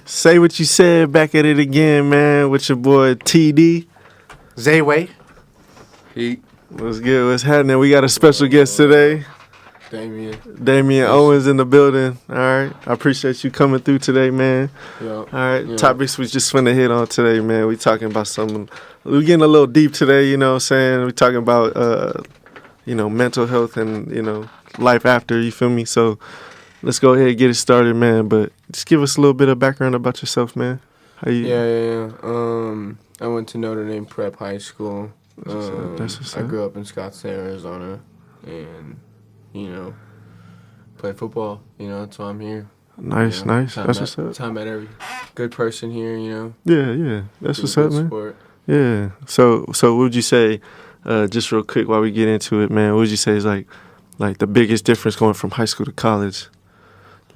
Say what you said. Back at it again, man. With your boy TD. Zae Way. Pete. What's good? What's happening? We got a special guest today. Damian Owens in the building. All right. I appreciate you coming through today, man. Yeah. All right. Topics we just finna hit on today, man. We talking about something. We getting a little deep today, you know what I'm saying? We talking about, mental health and, life after, you feel me? So let's go ahead and get it started, man. But just give us a little bit of background about yourself, man. How you? Yeah. I went to Notre Dame Prep High School. That's what's I up. grew up in Scottsdale, Arizona, and play football. That's why I'm here. Nice. That's what's up. Time at every good person here. Yeah. That's what's up, man. Sport. Yeah. So what would you say, just real quick while we get into it, man, what would you say is like the biggest difference going from high school to college?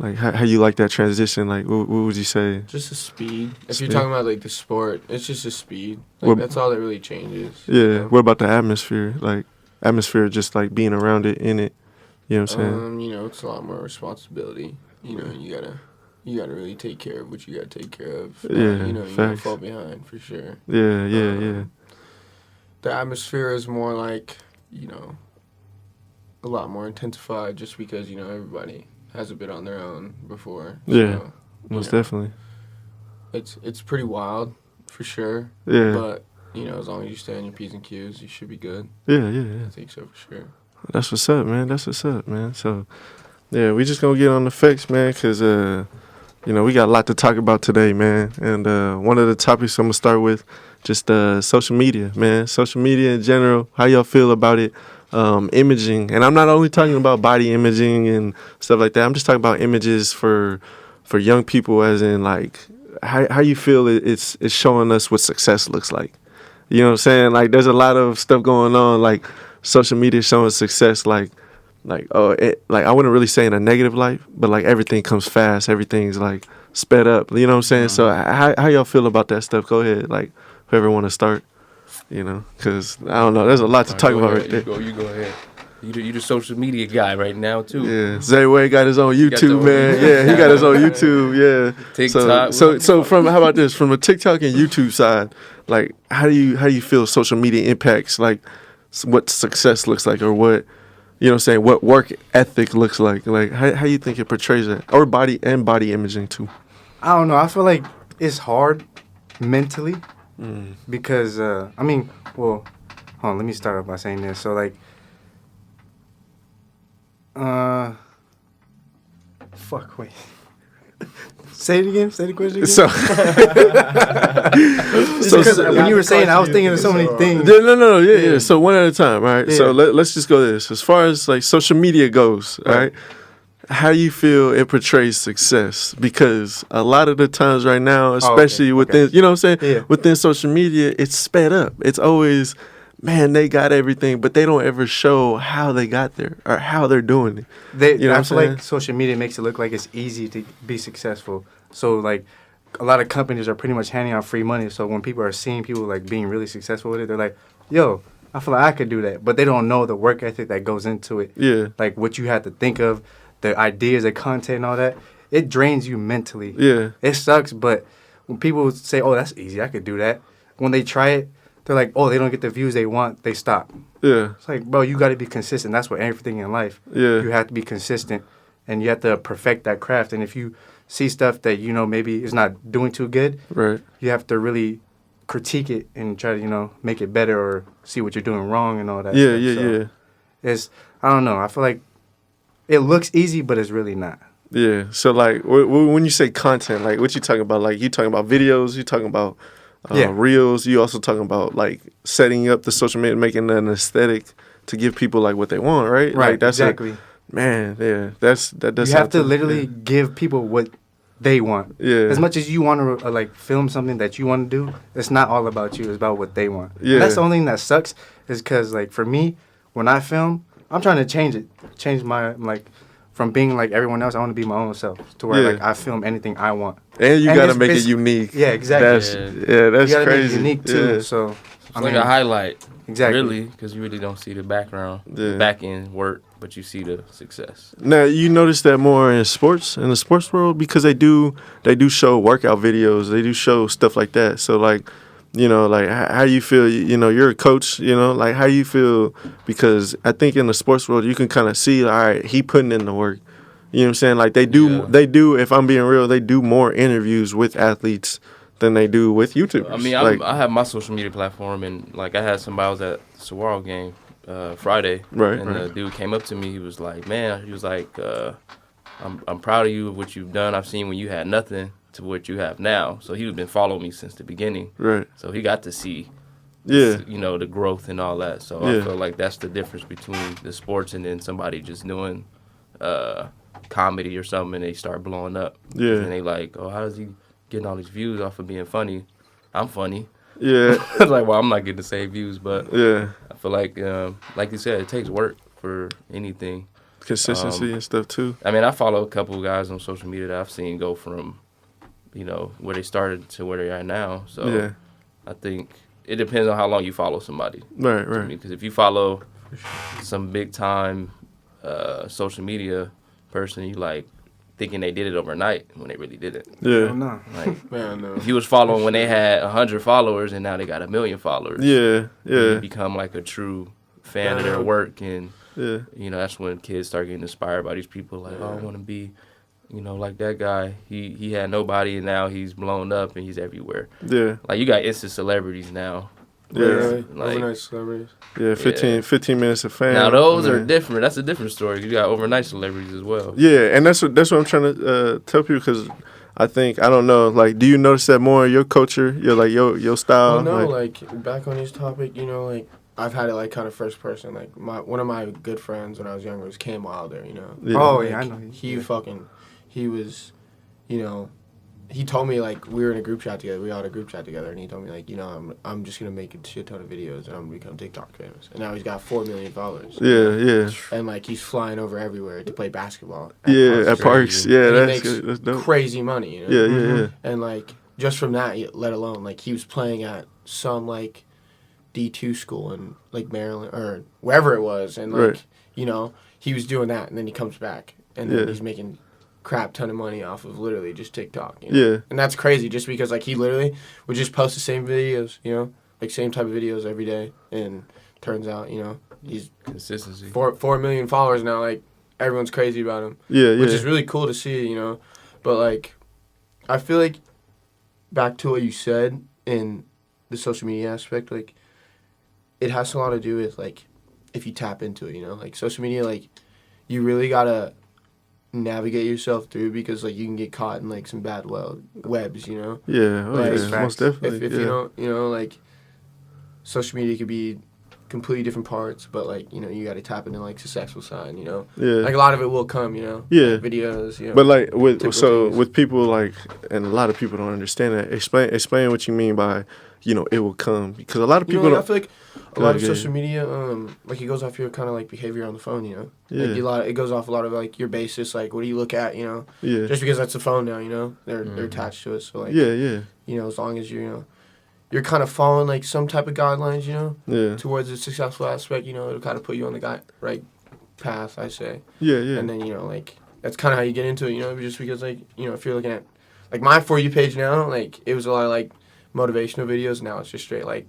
Like how you like that transition? Like what would you say? Just the speed. If Speed. you're talking about like the sport, it's just the speed. What- That's all that really changes. Yeah. What about the atmosphere? Like atmosphere, just like being around it, in it. You know what I'm saying? It's a lot more responsibility. You gotta really take care of what you gotta take care of. Yeah, you don't facts. fall behind for sure. Yeah. The atmosphere is more like, a lot more intensified just because, everybody has a bit on their own before. Yeah, So, most definitely. It's pretty wild for sure. Yeah. But, as long as you stay on your P's and Q's, you should be good. Yeah. I think so for sure. That's what's up, man. So, yeah, we just gonna get on the facts, man, because, we got a lot to talk about today, man. And one of the topics I'm gonna start with, just social media, man. Social media in general, how y'all feel about it? Imaging. And I'm not only talking about body imaging and stuff like that. I'm just talking about images for young people, as in, like, how you feel it's showing us what success looks like. You know what I'm saying? Like, there's a lot of stuff going on, like, social media showing success, like I wouldn't really say in a negative light, but like everything comes fast, everything's like sped up. You know what I'm saying? So how y'all feel about that stuff? Go ahead, like whoever want to start. Because I don't know, there's a lot to talk about right there. You go ahead. You the social media guy right now too. Yeah, Zae Way got his own YouTube, own man. YouTube. Yeah, he got his own YouTube. Yeah, TikTok. So from how about this? From a TikTok and YouTube side, like how do you feel social media impacts like what success looks like, or what what work ethic looks like how you think it portrays that, or body imaging too? I don't know. I feel like it's hard mentally because, hold on, let me start off by saying this. So, like, wait. Say it again. Say the question again. Because when you were saying, I was thinking of so many things. No. Yeah. So one at a time. All right. Yeah. So let's just go this. As far as like social media goes, all right. How you feel it portrays success? Because a lot of the times right now, especially within, you know what I'm saying, Yeah. within social media, it's sped up. It's always, man, they got everything, but they don't ever show how they got there or how they're doing it. I feel like social media makes it look like it's easy to be successful. So, like, a lot of companies are pretty much handing out free money. So when people are seeing people, like, being really successful with it, they're like, yo, I feel like I could do that. But they don't know the work ethic that goes into it. Yeah. Like, what you have to think of, the ideas, the content, and all that. It drains you mentally. Yeah. It sucks, but when people say, oh, that's easy, I could do that. When they try it, they're like, oh, they don't get the views they want, they stop. Yeah. It's like, bro, you got to be consistent. That's what everything in life. Yeah. You have to be consistent, and you have to perfect that craft. And if you see stuff that, maybe is not doing too good, Right. you have to really critique it and try to, make it better or see what you're doing wrong and all that stuff. Yeah. It's, I don't know. I feel like it looks easy, but it's really not. Yeah. So like when you say content, like what you talking about? Like you talking about videos? You talking about reels? You also talking about like setting up the social media, making an aesthetic to give people like what they want, right? Right. Like, that's exactly. that does. You have to literally give people what they want. Yeah. As much as you want to like film something that you want to do, it's not all about you. It's about what they want. Yeah. And that's the only thing that sucks is because like for me, when I film, I'm trying to change my like from being like everyone else. I want to be my own self to where like I film anything I want. And you gotta make it it's unique. Yeah, exactly. That's you gotta crazy. Make it unique too. Yeah. So It's like a highlight. Exactly. Really, because you really don't see the background, Yeah. the back end work. but you see the success. Now you notice that more in the sports world, because they do show workout videos, they do show stuff like that. So like, like how you feel, you're a coach, like how you feel, because I think in the sports world you can kind of see, all right, he putting in the work. You know what I'm saying? Like they do, if I'm being real, they do more interviews with athletes than they do with YouTubers. I mean, I have my social media platform, and like I had somebody, I was at the SayWatUSaid game Friday, Right, and the dude came up to me. He was like, I'm proud of you of what you've done. I've seen when you had nothing to what you have now. So he's been following me since the beginning. Right. So he got to see, Yeah. the growth and all that. So Yeah. I feel like that's the difference between the sports and then somebody just doing comedy or something and they start blowing up. Yeah. And they like, oh, how does he getting all these views off of being funny? I'm funny. Yeah. Like, well, I'm not getting the same views, but Yeah. I feel like you said, it takes work for anything. Consistency and stuff too. I mean, I follow a couple of guys on social media that I've seen go from, where they started to where they are now. So Yeah. I think it depends on how long you follow somebody. Right. Right. Because if you follow some big time social media person, you like thinking they did it overnight when they really didn't. Yeah. No. Like, Man, no. if you was following when they had 100 followers and now they got 1 million followers, Yeah. you Yeah. become like a true fan of their work, and Yeah. that's when kids start getting inspired by these people. Like, oh, I want to be, like that guy. He had nobody and now he's blown up and he's everywhere. Yeah. Like, you got instant celebrities now. Yeah. Really? Like- Overnight celebrities. Yeah. 15 minutes of fame. Now those are Man. different. That's a different story. You got overnight celebrities as well. Yeah, and that's what I'm trying to tell people, because I don't know, like, do you notice that more in your culture, your style? Well, no, like back on this topic, like I've had it like kind of first person. Like one of my good friends when I was younger was Cam Wilder. Yeah. Oh, Like, yeah, I know. He was, he told me, like, we were in a group chat together. We all had a group chat together, and he told me, like, I'm just gonna make a shit ton of videos and I'm gonna become TikTok famous. And now he's got 4 million followers. Yeah. And like he's flying over everywhere to play basketball. Yeah, at parks. crazy. Yeah, And he that's makes good. That's dope. crazy money. Yeah. And like just from that, let alone like he was playing at some like D2 school in like Maryland or wherever it was, and like Right. He was doing that, and then he comes back, and then Yeah. he's making crap ton of money off of literally just TikTok. Yeah. And that's crazy, just because like he literally would just post the same videos, like same type of videos every day, and turns out he's Consistency. 4 million followers now. Like everyone's crazy about him. Yeah. Which is really cool to see, But, like, I feel like, back to what you said in the social media aspect, like, it has a lot to do with, like, if you tap into it, Like, social media, like, you really gotta navigate yourself through, because, like, you can get caught in, like, some bad webs, Yeah. Oh, Like, yeah. Most definitely. If you don't, like, social media could be completely different parts, but like you got to tap into like successful side, Yeah. like a lot of it will come, Yeah. like videos, But like typical things. with people, like, and a lot of people don't understand that. Explain what you mean by it will come, because a lot of people like, I don't. feel like a Go lot of ahead. social media, like it goes off your kind of like behavior on the phone, Yeah. like it goes off a lot of like your basis, like what do you look at, Yeah. just because that's the phone now, they're attached to it, so like Yeah. as long as you're kind of following like some type of guidelines, Yeah. towards a successful aspect, it'll kind of put you on the right path, I say. Yeah. And then, like, that's kind of how you get into it, just because, like, if you're looking at, like, my For You page now, like, it was a lot of, like, motivational videos. Now it's just straight, like,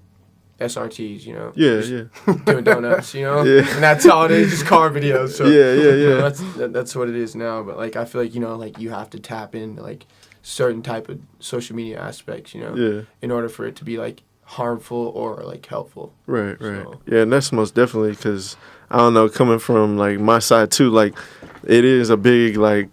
SRTs, Yeah. just Yeah. doing donuts, Yeah. And that's all it is, just car videos. So, Yeah. that's what it is now. But, like, I feel like, like, you have to tap into, like, certain type of social media aspects, Yeah. in order for it to be, like, harmful or, like, helpful. Right. So- Yeah, and that's most definitely, because I don't know, coming from like my side too, like it is a big like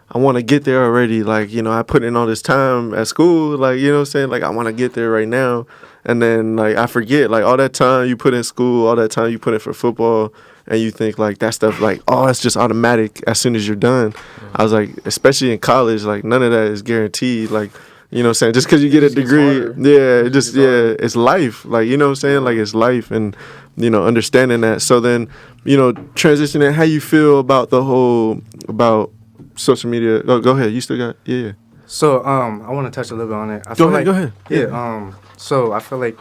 I want to get there already. Like, I put in all this time at school, like, what I'm saying? Like, I want to get there right now. And then, like, I forget, like, all that time you put in school, all that time you put in for football, and you think, like, that stuff, like, oh, it's just automatic as soon as you're done. I was like, especially in college, like, none of that is guaranteed. Like, you know what I'm saying? Just because you get a just gets degree, harder. yeah, it just, gets harder. it's life. Like, you know what I'm saying? Like, it's life, and, understanding that. So then, transitioning, how you feel about the whole, about social media. Oh, go ahead. You still got, yeah. So, I want to touch a little bit on it. I Go feel ahead, like, go ahead. Yeah. So I feel like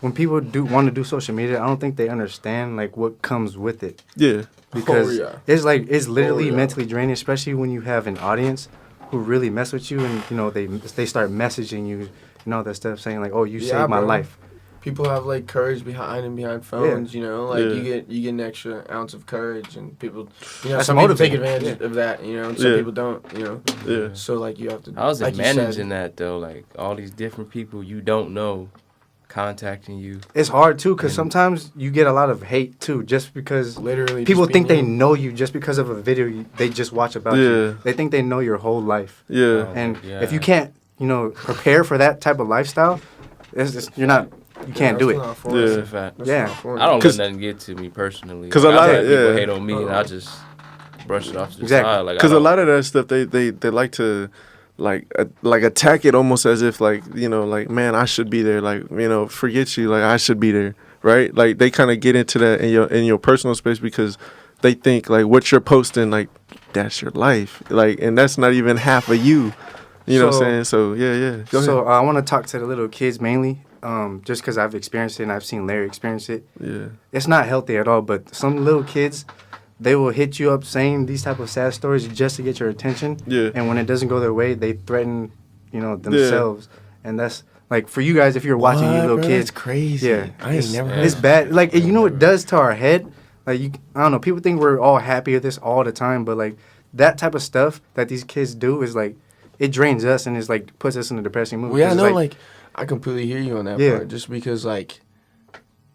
when people do want to do social media, I don't think they understand like what comes with it. Yeah. Because it's literally yeah. mentally draining, especially when you have an audience who really mess with you, and they start messaging you and all that stuff, saying like, "Oh, you saved my bro. life." People have like courage behind phones, Yeah. you know, like Yeah. you get an extra ounce of courage, and people, you know, That's some people take motivating. advantage of that, you know, and some Yeah. people don't, you know. Yeah. So like you have to. How's it like you said, managing that though? Like all these different people you don't know contacting you. It's hard too, because And- sometimes you get a lot of hate too, just because Literally, people just being think they you. know you just because of a video they just watch about Yeah. you. They think they know your whole life, Yeah. and yeah. if you can't, prepare for that type of lifestyle, you can't do it. Not for Yeah. us. That's a fact. That's Yeah. not for us. I don't let 'Cause- nothing get to me personally. 'cause a lot I've of- had people yeah. hate on me, and I just brush it off to the Exactly. side. Like, Because a lot of that stuff, they like to like attack it almost as if like like, man, I should be there. Like, forget you. Like, I should be there, right? Like they kind of get into that in your personal space because they think like what you're posting, like that's your life, like, and that's not even half of you. You know what I'm saying? So yeah. Go So ahead. I want to talk to the little kids mainly, just because I've experienced it and I've seen Larry experience it. Yeah. It's not healthy at all, but some little kids, they will hit you up saying these type of sad stories just to get your attention. Yeah. And when it doesn't go their way, they threaten, themselves. And that's like for you guys, if you're watching you little kids, It's crazy. yeah, I ain't never heard it's of bad. Like you know what it does to our head. Like I don't know. People think we're all happy with this all the time, but like that type of stuff that these kids do is like it drains us and it's like puts us in a depressing mood. Well, yeah, 'Cause no, it's like I completely hear you on that Yeah. part. Just because like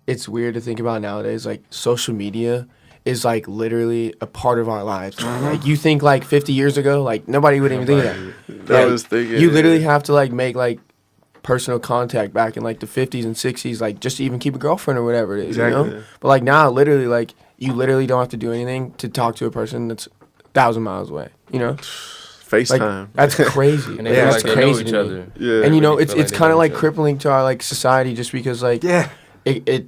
it's weird to think about nowadays. Like social media is like literally a part of our lives. Like you think like 50 years ago, like nobody would even think of that. That Like, was thinking. you literally have to like make like personal contact back in like the 50s and 60s, like just to even keep a girlfriend or whatever it is. You Exactly. know? But like now, literally, like you literally don't have to do anything to talk to a person that's 1,000 miles away. You know, like FaceTime. that's crazy. and they Yeah, feel that's like they know crazy each to me. other. Yeah. And you know, Really it's feel it's they kind know of like each other. crippling to our like society, just because like yeah. it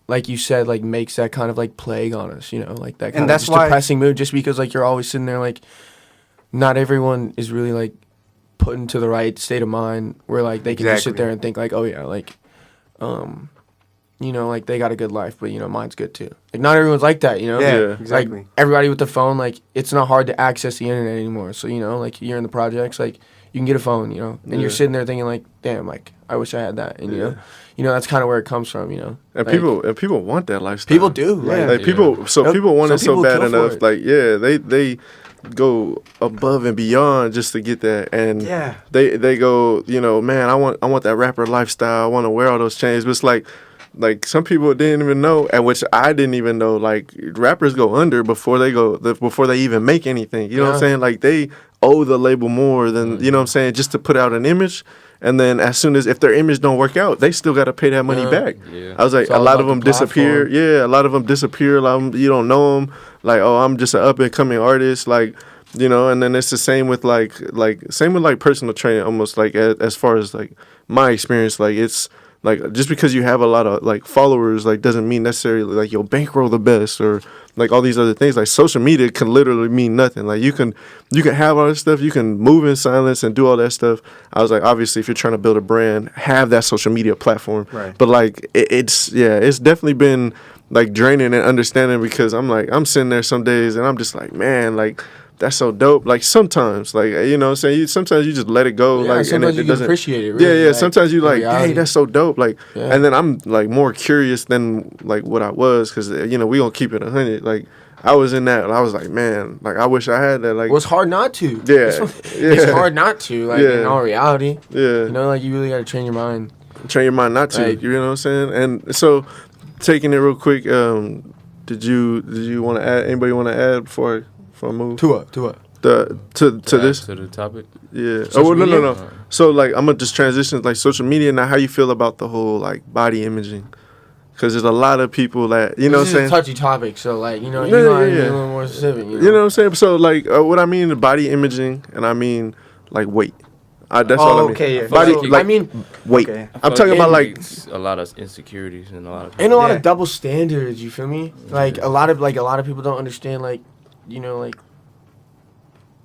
like you said, like makes that kind of like plague on us, you know, like that kind And of that's just why- depressing mood, just because like you're always sitting there like not everyone is really like put into the right state of mind where like they can just sit Exactly. there and think like, oh yeah, like like they got a good life, but mine's good too. Like not everyone's like that, you know? Yeah, Yeah. exactly. Like everybody with the phone, like it's not hard to access the internet anymore. So, like you're in the projects, like you can get a phone, and Yeah. you're sitting there thinking like, damn, like I wish I had that. And that's kind of where it comes from, And Like, people want that lifestyle. people do. Yeah. Like people Nope. people want Some it so people bad kill for enough. it. Like they go above and beyond just to get that. And Yeah. they go, man, I want that rapper lifestyle. I want to wear all those chains. But it's like some people didn't even know, and which I didn't even know. Like rappers go under before they even make anything. You know what I'm Yeah. saying? Like they owe the label more than you know what I'm saying, just to put out an image. And then as soon as if their image don't work out, they still got to pay that money Yeah. back. Yeah. I was like, It's all a lot about of them the disappear. platform. Yeah, a lot of them disappear. You don't know them. Like, oh, I'm just an up and coming artist. Like, and then it's the same with like personal training. Almost like as far as like my experience, like it's like just because you have a lot of like followers, like doesn't mean necessarily like you'll bankroll the best or like all these other things. Like social media can literally mean nothing. Like you can have all this stuff. You can move in silence and do all that stuff. I was like, obviously, if you're trying to build a brand, have that social media platform. Right. But like it's definitely been like draining and understanding because I'm sitting there some days and I'm just like, man, like that's so dope. Like sometimes, like what I'm saying, sometimes you just let it go. Yeah, like sometimes you it can doesn't appreciate it. Really, yeah. like, Sometimes you in like, hey, reality. that's so dope. Like, Yeah. and then I'm like more curious than like what I was because we gonna keep it 100. Like I was in that. I was like, man, like I wish I had that. Like, Well, it's hard not to. Yeah, It's yeah. hard not to. Like Yeah. in all reality, yeah, like you really got to train your mind. train your mind not to. Like- You know what I'm saying? And so, taking it real quick. Did you want to add? Anybody want to add before I move? To what? To this? To the topic. Yeah. Social Oh well, media? no. So like I'm gonna just transition like social media now. How you feel about the whole like body imaging? Because there's a lot of people that you know what This I'm is a saying. touchy topic, so like you Yeah, gotta yeah, be yeah. a little more specific. You know what I'm saying? So like what I mean body imaging and I mean like weight. That's all I mean. okay, yeah. Body So, like I mean, weight. Okay. I'm talking about like a lot of insecurities and a lot of and a lot Yeah. of double standards. You feel me? Like a lot of people don't understand. Like like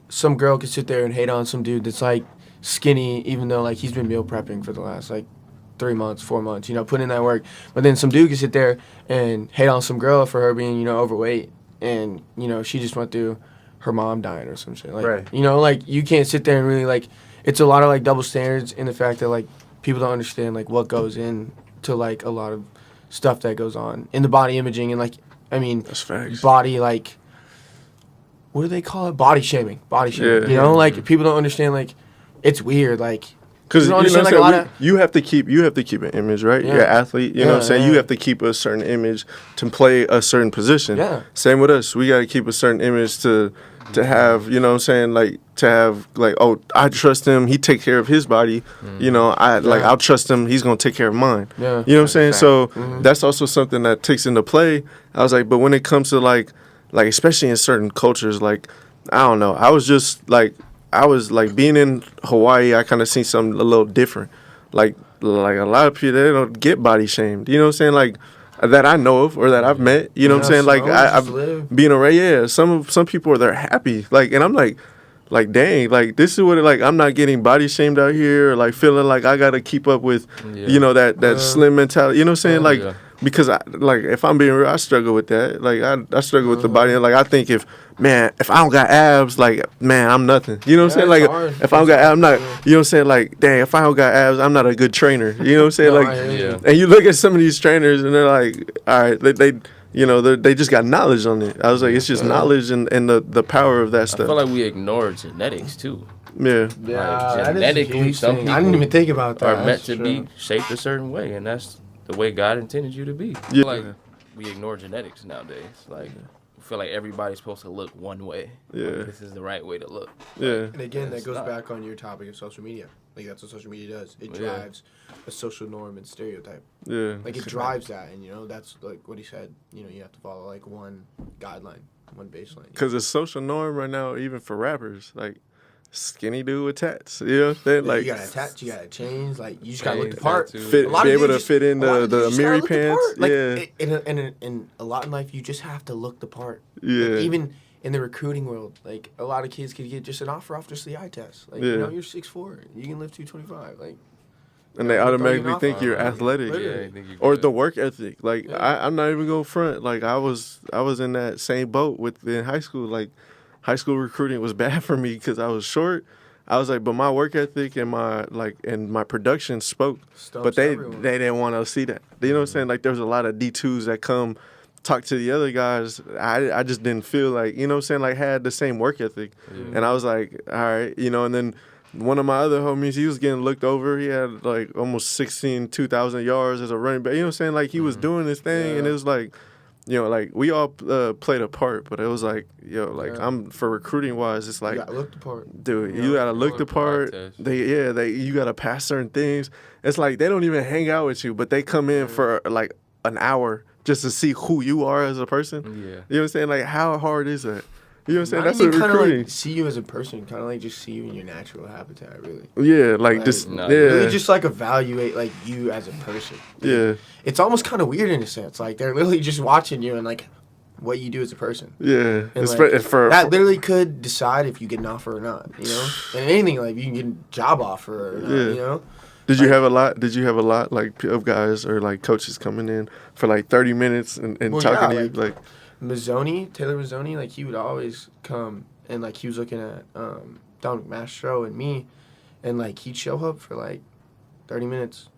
some girl could sit there and hate on some dude that's like skinny, even though like he's been meal prepping for the last like 3 months, 4 months, put in that work. But then some dude can sit there and hate on some girl for her being, overweight. And, she just went through her mom dying or some shit. Like, Right. Like, you can't sit there and really, like, it's a lot of, like, double standards in the fact that, like, people don't understand, like, what goes into, like, a lot of stuff that goes on in the body imaging and, like, That's facts. body, like, what do they call it? Body shaming. Body shaming. Yeah. Like, people don't understand, like, it's weird, like, Because you understand, like, a lot of... you have to keep an image, right? Yeah. You're an athlete. You know what I'm saying? yeah. You have to keep a certain image to play a certain position. Yeah. Same with us. We got to keep a certain image to have. You know what I'm saying? Like to have like, oh, I trust him. He take care of his body. I'll trust him. He's gonna take care of mine. Yeah. You know what I'm saying? Fact. So that's also something that takes into play. I was like, but when it comes to like especially in certain cultures, like I don't know. I was being in Hawaii, I kind of seen something a little different. Like a lot of people, they don't get body shamed. You know what I'm saying? Like that I know of or that I've met. You know what I'm saying? Like I've being around. Yeah, some people are they're happy. Like, and I'm like dang, like this is what I'm not getting body shamed out here. Or, like feeling like I gotta keep up with, that slim mentality. You know what I'm saying? Like because if I'm being real, I struggle with that. Like I struggle with the body. And, like I think if I don't got abs, like man, I'm nothing. You know what I'm saying? Like if I don't got abs, I'm not. You know what I'm saying? Like dang, if I don't got abs, I'm not a good trainer. You know what I'm saying? And you look at some of these trainers and they're like, all right, they just got knowledge on it. I was like, it's just knowledge and the power of that stuff. I feel like we ignore genetics too. Yeah. Yeah, genetically, some people I didn't even think about that. are meant to be shaped a certain way, and that's the way God intended you to be. Yeah. Like we ignore genetics nowadays. Like I feel like everybody's supposed to look one way. Yeah. Like, this is the right way to look. Yeah. And again, that It's goes not. back on your topic of social media. Like that's what social media does. It drives a social norm and stereotype. Yeah. Like it drives that, and that's like what he said. You have to follow like one guideline, one baseline. Because it's social norm right now, even for rappers. Like skinny dude with tats. You know what I'm saying? Like you gotta attach, you gotta change. Like you just gotta look the Chains, part. tattoos. fit, A lot be of able to dudes fit in a lot of the dudes just gotta Amiri look the pants. part. Like, Yeah. in a lot in life, you just have to look the part. Yeah. Like, even in the recruiting world, like a lot of kids could get just an offer off just the eye test. Like Yeah. you're 6'4", you can lift 225. Like And they throw you automatically off think on you're it. athletic. Literally. Yeah, I think you Or could. the work ethic. Like Yeah. I'm not even going front. Like I was in that same boat in high school. Like high school recruiting was bad for me because I was short. I was like, but my work ethic and my production spoke. Stumps But they everyone. didn't want to see that. You know what I'm saying? Like there's a lot of D2s that come talk to the other guys. I just didn't feel like, you know what I'm saying, like had the same work ethic. And I was like, all right, and then one of my other homies, he was getting looked over. He had like almost 2,000 yards as a running back. You know what I'm saying? Like he was doing his thing and it was like, like we all played a part, but it was like, I'm for recruiting wise, it's like, you gotta look the part. dude, you gotta look the part. test. You gotta pass certain things. It's like they don't even hang out with you, but they come in for like an hour just to see who you are as a person. Yeah. You know what I'm saying? Like how hard is that? You know what I'm saying? Not That's even what kind of recruiting. like see you as a person, kind of like just see you in your natural habitat, really. Yeah, like Like, just no, Really yeah, just like evaluate like you as a person. yeah, It's almost kind of weird in a sense. Like they're literally just watching you and like what you do as a person. yeah. And, It's like, for that literally could decide if you get an offer or not, And anything, like, you can get a job offer or not, Yeah. Did you have a lot? Did you have a lot like of guys or like coaches coming in for like 30 minutes and Well, talking yeah, to you like Taylor Mazzoni, like, he would always come and, like, he was looking at Dominic Mastro and me, and, like, he'd show up for, like, 30 minutes,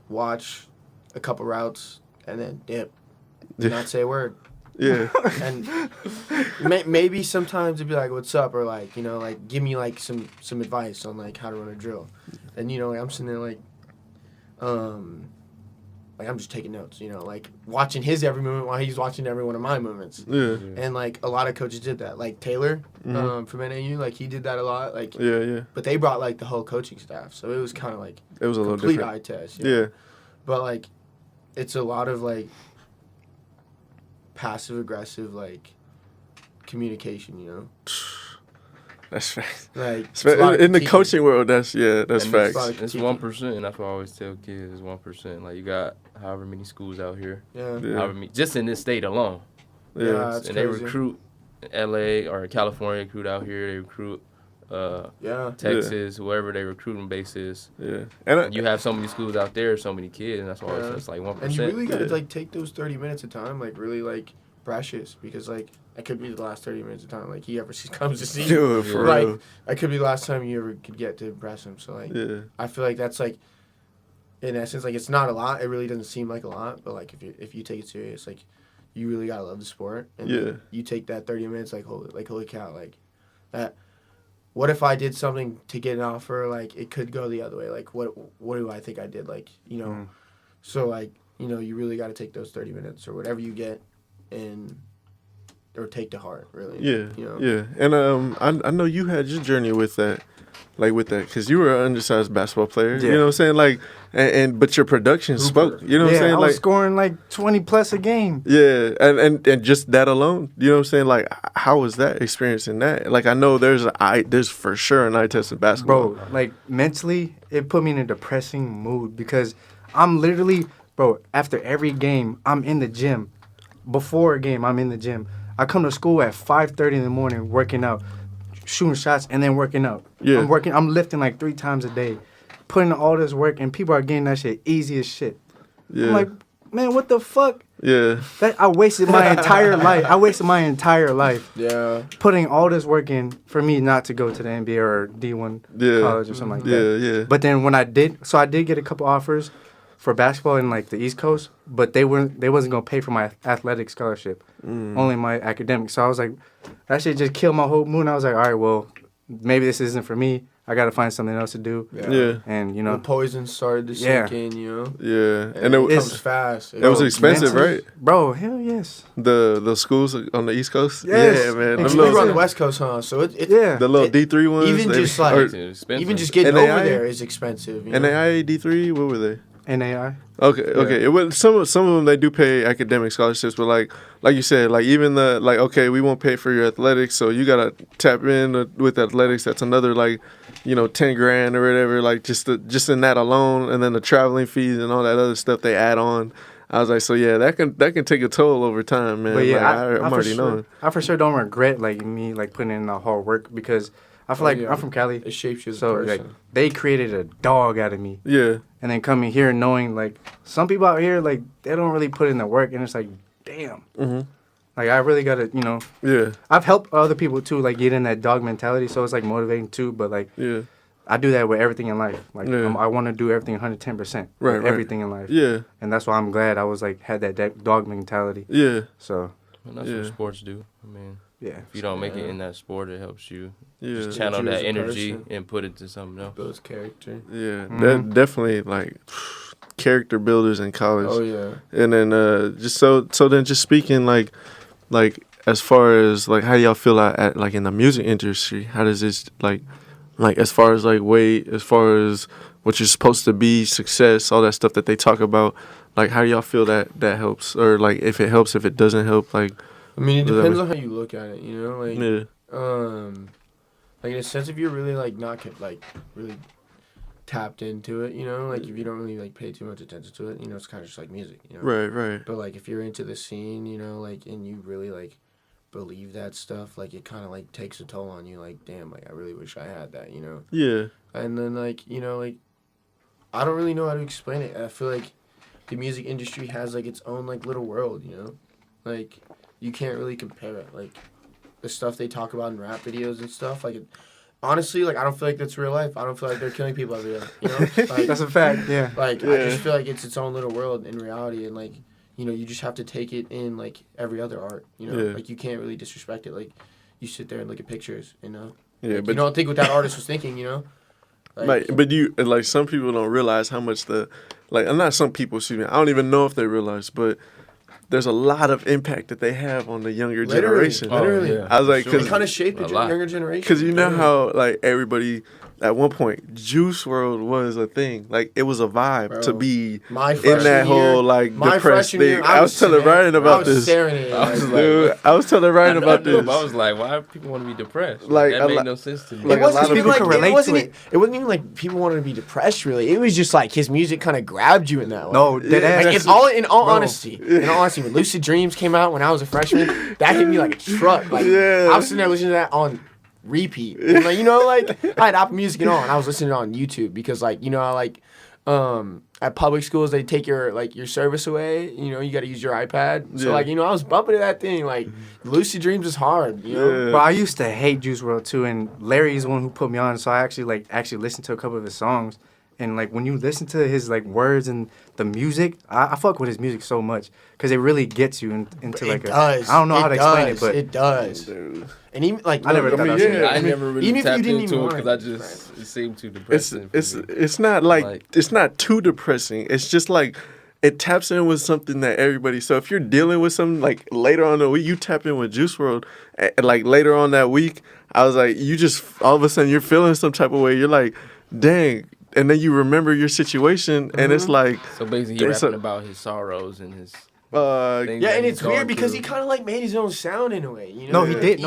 watch a couple routes, and then dip, and not say a word. yeah, And maybe sometimes it'd be like, "What's up?" or like, like give me like some advice on like how to run a drill. And like I'm sitting there like I'm just taking notes, like watching his every movement while he's watching every one of my movements. yeah, And like a lot of coaches did that. Like Taylor from NAU, like he did that a lot. Like, yeah. but they brought like the whole coaching staff, so it was kind of like It was a little complete different. eye test. Yeah, But like, it's a lot of like passive aggressive like communication, that's facts. Like it's a lot of In the critiquing. coaching world, that's And it's facts. like- It's 1%, and that's what I always tell kids. It's 1%. Like you got however many schools out here, Yeah. Yeah. however many, just in this state alone, Yeah, Yeah, that's and they crazy. recruit in LA or California, recruit out here. They recruit Texas, wherever their recruiting base is. Yeah, and You have so many schools out there, so many kids, and that's why it's like 1%. And you really gotta like take those 30 minutes of time, like really like precious, because like that could be the last 30 minutes of time like he ever comes to see you. Dude, for Like real. that could be the last time you ever could get to impress him. So like I feel like that's like in essence like it's not a lot. It really doesn't seem like a lot, but like if you take it serious, like you really gotta love the sport. And like, you take that 30 minutes like holy cow, like that. What if I did something to get an offer? Like it could go the other way. Like what do I think I did? Like so like you really got to take those 30 minutes or whatever you get, and or take to heart really. Yeah. And I know you had your journey with that, because you were an undersized basketball player. Yeah. You know what I'm saying? Like, but your production spoke. You know what I'm saying? I Like was scoring like 20 plus a game. Yeah, and just that alone, you know what I'm saying? Like, how was that experiencing that? Like, I know there's for sure an eye test in basketball. Bro, like mentally, it put me in a depressing mood because I'm literally, after every game, I'm in the gym. Before a game, I'm in the gym. I come to school at 5:30 in the morning, working out, shooting shots, and then working out. Yeah. I'm lifting like 3 times a day, putting in all this work, and people are getting that shit easy as shit. Yeah. I'm like, man, what the fuck? Yeah. I wasted my entire life. Yeah. Putting all this work in for me not to go to the NBA or D1 college or something like that. Yeah. But then when I did get a couple offers for basketball in like the East Coast, but they wasn't gonna pay for my athletic scholarship, only my academic. So I was like, that shit just killed my whole mood. I was like, all right, well, maybe this isn't for me. I gotta find something else to do. Yeah. And The poison started to sink in, Yeah. And it comes fast. It was expensive, mentally, right? Bro, hell yes. The schools on the East Coast? Yes. Yeah, man. We were on the West Coast, huh? So it The little D3 ones? even just like even just getting NAI? over there is expensive. NAI, D3, what were they? NAI. Okay. It was some of them they do pay academic scholarships, but like you said, like even okay, we won't pay for your athletics, so you gotta tap in with athletics. That's another like, $10,000 or whatever. Like just in that alone, and then the traveling fees and all that other stuff they add on. I was like, so yeah, that can take a toll over time, man. But yeah, like, I'm already knowing. I for sure don't regret like me like putting in the hard work because I feel like I'm from Cali. It shapes you as a So person. like they created a dog out of me. Yeah. And then coming here knowing like some people out here like they don't really put in the work and it's like damn. Mm-hmm. Like I really gotta Yeah. I've helped other people too like get in that dog mentality so it's like motivating too but like Yeah. I do that with everything in life. Like Yeah. I want to do everything 110%. Right. With everything in life. Yeah. And that's why I'm glad I was like had that dog mentality. Yeah. So And that's what sports do. I mean, yeah. if you don't make it in that sport, it helps you Yeah. just channel You as that a energy person. and put it to something else. Builds character. Yeah. Mhm. That definitely like character builders in college. Oh yeah. And then just so then just speaking like as far as like how y'all feel at like in the music industry, how does this like as far as like weight, as far as what you're supposed to be, success, all that stuff that they talk about, like how do y'all feel that helps, or like if it helps, if it doesn't help, like I mean, it Does that depends make- on how you look at it, like yeah, like in a sense if you're really like not like really tapped into it, like if you don't really like pay too much attention to it, it's kind of just like music, right, But like if you're into the scene, like and you really like believe that stuff, like it kind of like takes a toll on you, like damn, like I really wish I had that, yeah, And then like like I don't really know how to explain it. I feel like the music industry has like its own like little world, like you can't really compare it. Like the stuff they talk about in rap videos and stuff, like honestly, like I don't feel like that's real life. I don't feel like they're killing people every day, like That's a fact. Yeah. like I just feel like it's its own little world in reality, and like you just have to take it in like every other art, Yeah. like you can't really disrespect it. Like you sit there and look at pictures, yeah, like, but you don't think what that artist was thinking, like, but you like some people don't realize how much not some people, excuse me, I don't even know if they realize, but there's a lot of impact that they have on the younger generation. Literally. yeah. I was like, Sure. They kind of shape the A lot. younger generation. because you know how like everybody at one point Juice World was a thing, like it was a vibe Bro, to be my in freshman that year, whole like my depressed freshman thing. year, I was telling Ryan about this. Serenading, I was like, like, Dude, I was telling Ryan about I this. was like, why do people want to be depressed? Like, That a made lot- no sense to me. like, it a wasn't lot of even people like can relate it wasn't. to it. It wasn't even like people wanted to be depressed. Really, it was just like his music kind of grabbed you in that way. No, dead ass. Like in all Bro. honesty, when Lucid Dreams came out when I was a freshman, that hit me like a truck. Like Yeah. I was sitting there listening to that on repeat. And, like, you know, like I had Apple Music and all, and I was listening on YouTube because, like, you know, I like at public schools they take your service away. You know, you got to use your iPad. So like, you know, I was bumping to that thing. Like, Lucid Dreams is hard. You know. But I used to hate Juice WRLD too, and Larry's the one who put me on. So I actually listened to a couple of his songs. And, like, when you listen to his, like, words and the music, I fuck with his music so much because it really gets you into, like, I don't know how to explain it, but... It does. Dude. And even, like... I never thought that was I never really even tapped if you didn't into even it because it seemed too depressing. It's not, like, it's not too depressing. It's just, like, it taps in with something that everybody... So if you're dealing with something, like, later on in the week, you tap in with Juice WRLD, like, later on that week, I was like, you just... All of a sudden, you're feeling some type of way. You're like, dang... And then you remember your situation, and it's like... So basically, he's rapping about his sorrows and his... yeah, and it's weird because he kind of, like, made his own sound in a way, you know? No, he did.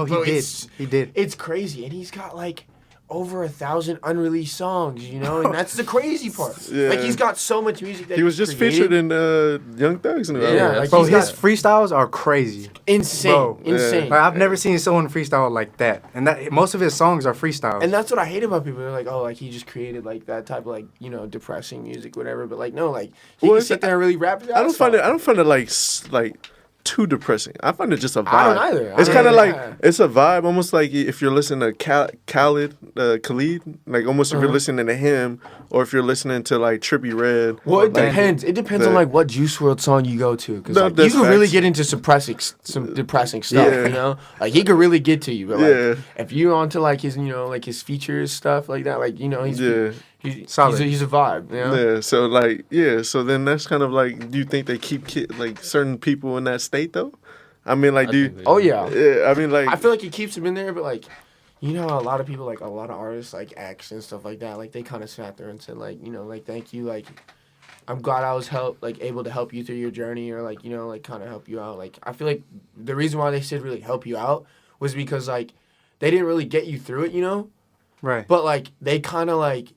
He did. It's crazy, and he's got, like, over 1,000 unreleased songs, you know? And that's the crazy part. Yeah. Like, he's got so much music that he was just featured in Young Thug's new album. Yeah, like, Bro, his freestyles are crazy. Insane. Bro, insane. Like, I've never seen someone freestyle like that. And that most of his songs are freestyles. And that's what I hate about people. They're like, oh, like, he just created, like, that type of, like, you know, depressing music, whatever. But, like, no, like, he can sit there and really rap it out. I don't find it, like too depressing. I find it just a vibe. I don't either. It's kind of like, it's a vibe, almost like if you're listening to Khalid, like almost if you're listening to him, or if you're listening to like Trippie Redd. Well, it depends. It depends on like what Juice WRLD song you go to, because like, you can really get into some depressing stuff. You know, like he could really get to you. But like, if you're onto like his, you know, like his features stuff like that, like you know, he's solid. He's a vibe. You know? Yeah. So like, so then that's kind of like, do you think they keep like certain people in that state though? I mean, like, oh yeah. Yeah. I mean, like, I feel like it keeps them in there, but like, you know, a lot of people, like a lot of artists, like X and stuff like that, like they kind of sat there and said, like, you know, like thank you, like I'm glad I was able to help you through your journey, or like, you know, like kind of help you out. Like I feel like the reason why they said really help you out was because like they didn't really get you through it, you know, right? But like they kind of like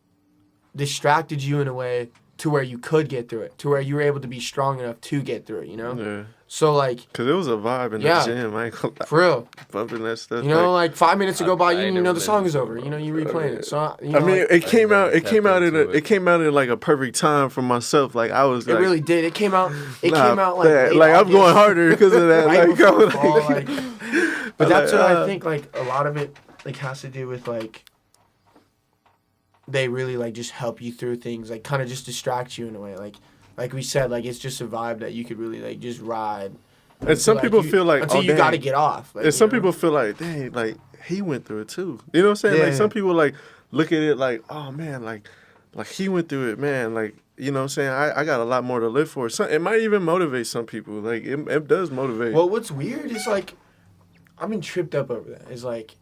distracted you in a way to where you could get through it, to where you were able to be strong enough to get through it, you know? Yeah. So, like... Because it was a vibe in the gym. I ain't gonna lie. For real. Bumping that stuff. You know, like 5 minutes to go by, you know the song is over. You know, you replaying it. So, you know, I mean, like, it came out in like a perfect time for myself. Like, I was like... It really did. It came out like... Like, I'm going harder because of that. Right like, fall, like, but that's what I think, like, a lot of it, like, has to do with, like... They really, like, just help you through things. Like, kind of just distract you in a way. Like we said, like, it's just a vibe that you could really, like, just ride. And some people feel like... Until you got to get off. Like, and some people feel like, dang, like, he went through it, too. You know what I'm saying? Yeah. Like, some people, like, look at it like, oh, man, like he went through it, man. Like, you know what I'm saying? I got a lot more to live for. It might even motivate some people. Like, it does motivate. Well, what's weird is, like, I've been tripped up over that. It's, like...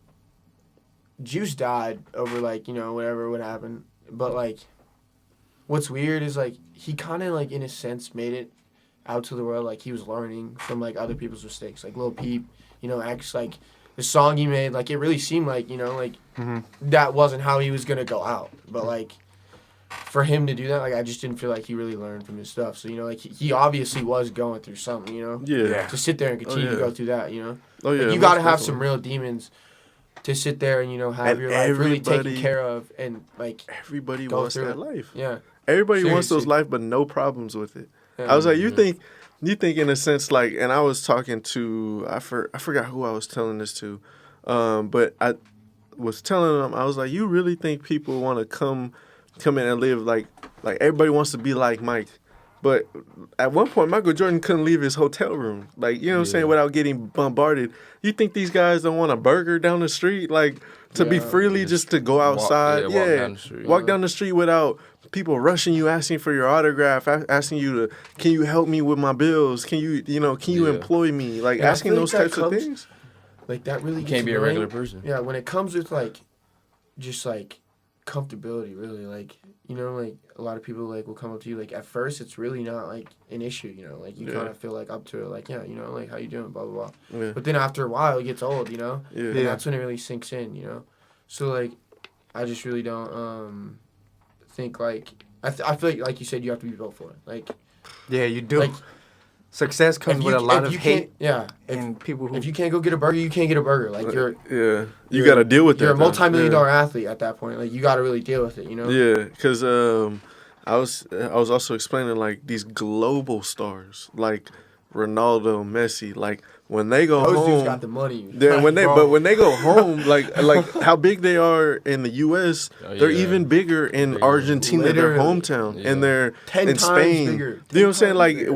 Juice died over, like, you know, whatever would happen. But, like, what's weird is, like, he kind of, like, in a sense made it out to the world. Like, he was learning from, like, other people's mistakes. Like, Lil Peep, you know, X, like, the song he made, like, it really seemed like, you know, like, that wasn't how he was going to go out. But, like, for him to do that, like, I just didn't feel like he really learned from his stuff. So, you know, like, he obviously was going through something, you know? Yeah. To sit there and continue to go through that, you know? Oh, yeah. Like, you got to have some real demons to sit there and, you know, have your life really taken care of, and, like, everybody wants that life. Yeah. Everybody wants those life, but no problems with it. Yeah. I was like, you think in a sense, like, and I was talking to, I forgot who I was telling this to, but I was telling them, I was like, you really think people want to come in and live like everybody wants to be like Mike? But at one point, Michael Jordan couldn't leave his hotel room, like, you know what I'm saying, without getting bombarded. You think these guys don't want a burger down the street, like, to be freely just to go outside? Walk down the street without people rushing you, asking for your autograph, asking you to, can you help me with my bills? Can you employ me? Like, asking those types of things. Like, that really can't be a regular person. Yeah, when it comes with, like, just, like, comfortability, really, like, you know, like, a lot of people, like, will come up to you, like, at first, it's really not, like, an issue, you know, like, you kind of feel, like, up to it, like, yeah, you know, like, how you doing, blah, blah, blah. Yeah. But then after a while, it gets old, you know? Yeah. And that's when it really sinks in, you know? So, like, I just really don't, think, like, I feel like you said, you have to be built for it, like... Yeah, you do. Like, success comes with a lot of hate. Yeah. And people who If you can't go get a burger, you can't get a burger. Like you got to deal with that. You're a multi-million though. dollar athlete at that point. Like you got to really deal with it, you know? Yeah, because I was also explaining like these global stars like Ronaldo, Messi, like when they go Those home, dudes got the money. then when they go home, like how big they are in the U.S., they're even bigger in Argentina, their Literally. hometown, and they're 10 in times Spain. bigger. You know what I'm saying? 10 Like times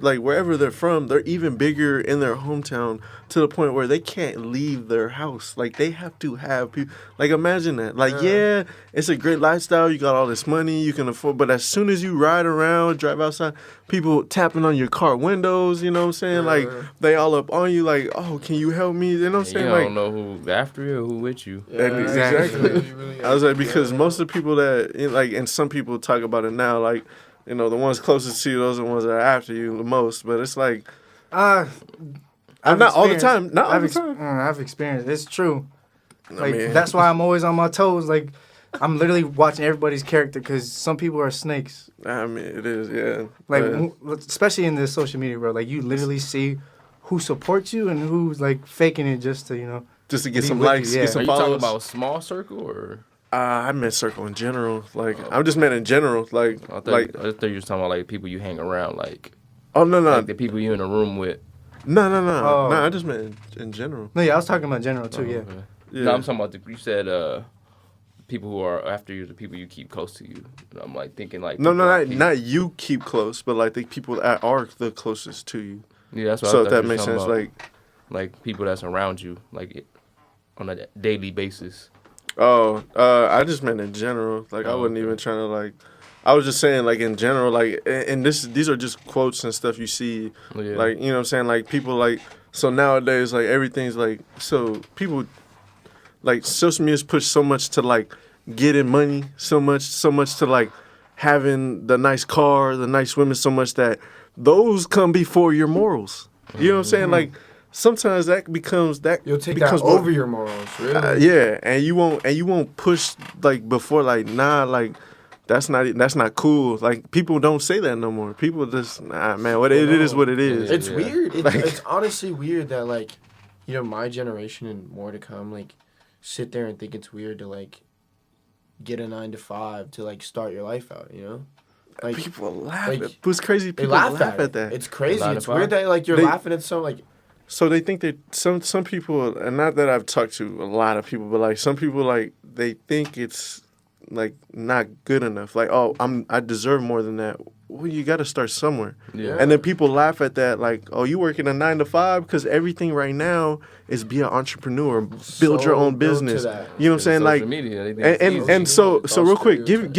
bigger. wherever they're from, they're even bigger in their hometown to the point where they can't leave their house. Like they have to have people. Like imagine that. Like yeah, it's a great lifestyle. You got all this money you can afford, but as soon as you ride around, drive outside, people tapping on your car windows. You know what I'm saying? Like they all up on you. Like oh, can you help me? You know what I'm saying? You Like don't know who after you or who with you. Yeah, exactly. You really I was like, because yeah. most of the people that like, and some people talk about it now, like, you know, the ones closest to you, those are the ones that are after you the most. But it's like, I've not all the experienced- time. Not all I've the ex- time. I've experienced. It's true. Like mean- that's why I'm always on my toes. Like I'm literally watching everybody's character because some people are snakes. I mean, it is, yeah. Like But- especially in this social media world, like you literally see who supports you and who's like faking it just to just to get be some with you, likes, yeah. get Are some you talking followers. about a small circle or? I meant circle in general. Like, I just meant in general. Like, I thought you were talking about like people you hang around, like oh no, like the people you in a room with. no. Oh. No, I just meant in general. No, yeah, I was talking about general too. Oh, Yeah. okay. Yeah. No, I'm talking about you said people who are after you, the people you keep close to you. And I'm like thinking like No, people not keep- not you keep close, but like the people that are the closest to you. Yeah, that's what So I if thought that you were makes talking sense, about. like. People that's around you, like on a daily basis. Oh, I just meant in general. Like I Oh, wasn't okay. even trying to like. I was just saying like in general, like, and these are just quotes and stuff you see, Yeah. like you know what I'm saying, like people like so nowadays like everything's like so people, like social media's push so much to like getting money, so much to like having the nice car, the nice women, so much that those come before your morals. You know what I'm saying? Like sometimes that becomes that You'll take becomes that more- over your morals, really. yeah, and you won't push like before like nah like that's not cool. Like people don't say that no more. People just nah man, what it is what it is. It's Yeah. weird. It's, Like- it's honestly weird that like, you know, my generation and more to come like sit there and think it's weird to like get a 9 to 5 to like start your life out. You know, like People laugh. like, At, what's crazy? they People laugh at that. It's crazy. 9 to It's 5? weird that like you're They- laughing at some like. So they think that some people, and not that I've talked to a lot of people, but like some people like they think it's like not good enough. Like oh I deserve more than that. Well, you got to start somewhere. Yeah. And then people laugh at that, like, oh, you working a 9 to 5 because everything right now is be an entrepreneur, build your So own built to business. that. You know what I'm saying? Social Like, media, they think it's and easy. and so It's so all real quick, stereotypes.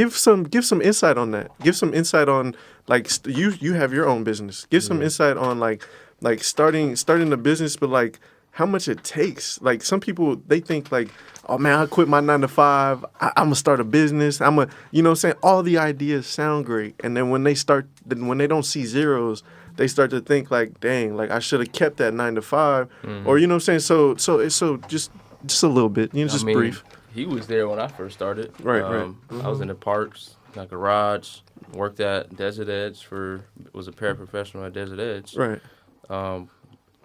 give some insight on that. Give some insight on like you have your own business. Give some insight on like starting a business, but like how much it takes. Like some people they think like, oh man, I quit my 9 to 5. I'm gonna start a business. You know what I'm saying? All the ideas sound great, and then when they don't see zeros, they start to think like, dang, like I should have kept that 9 to 5, or you know what I'm saying? So just a little bit, you know, just I mean, brief. He was there when I first started. Right. I was in the parks, my garage, worked at Desert Edge was a paraprofessional at Desert Edge. Right.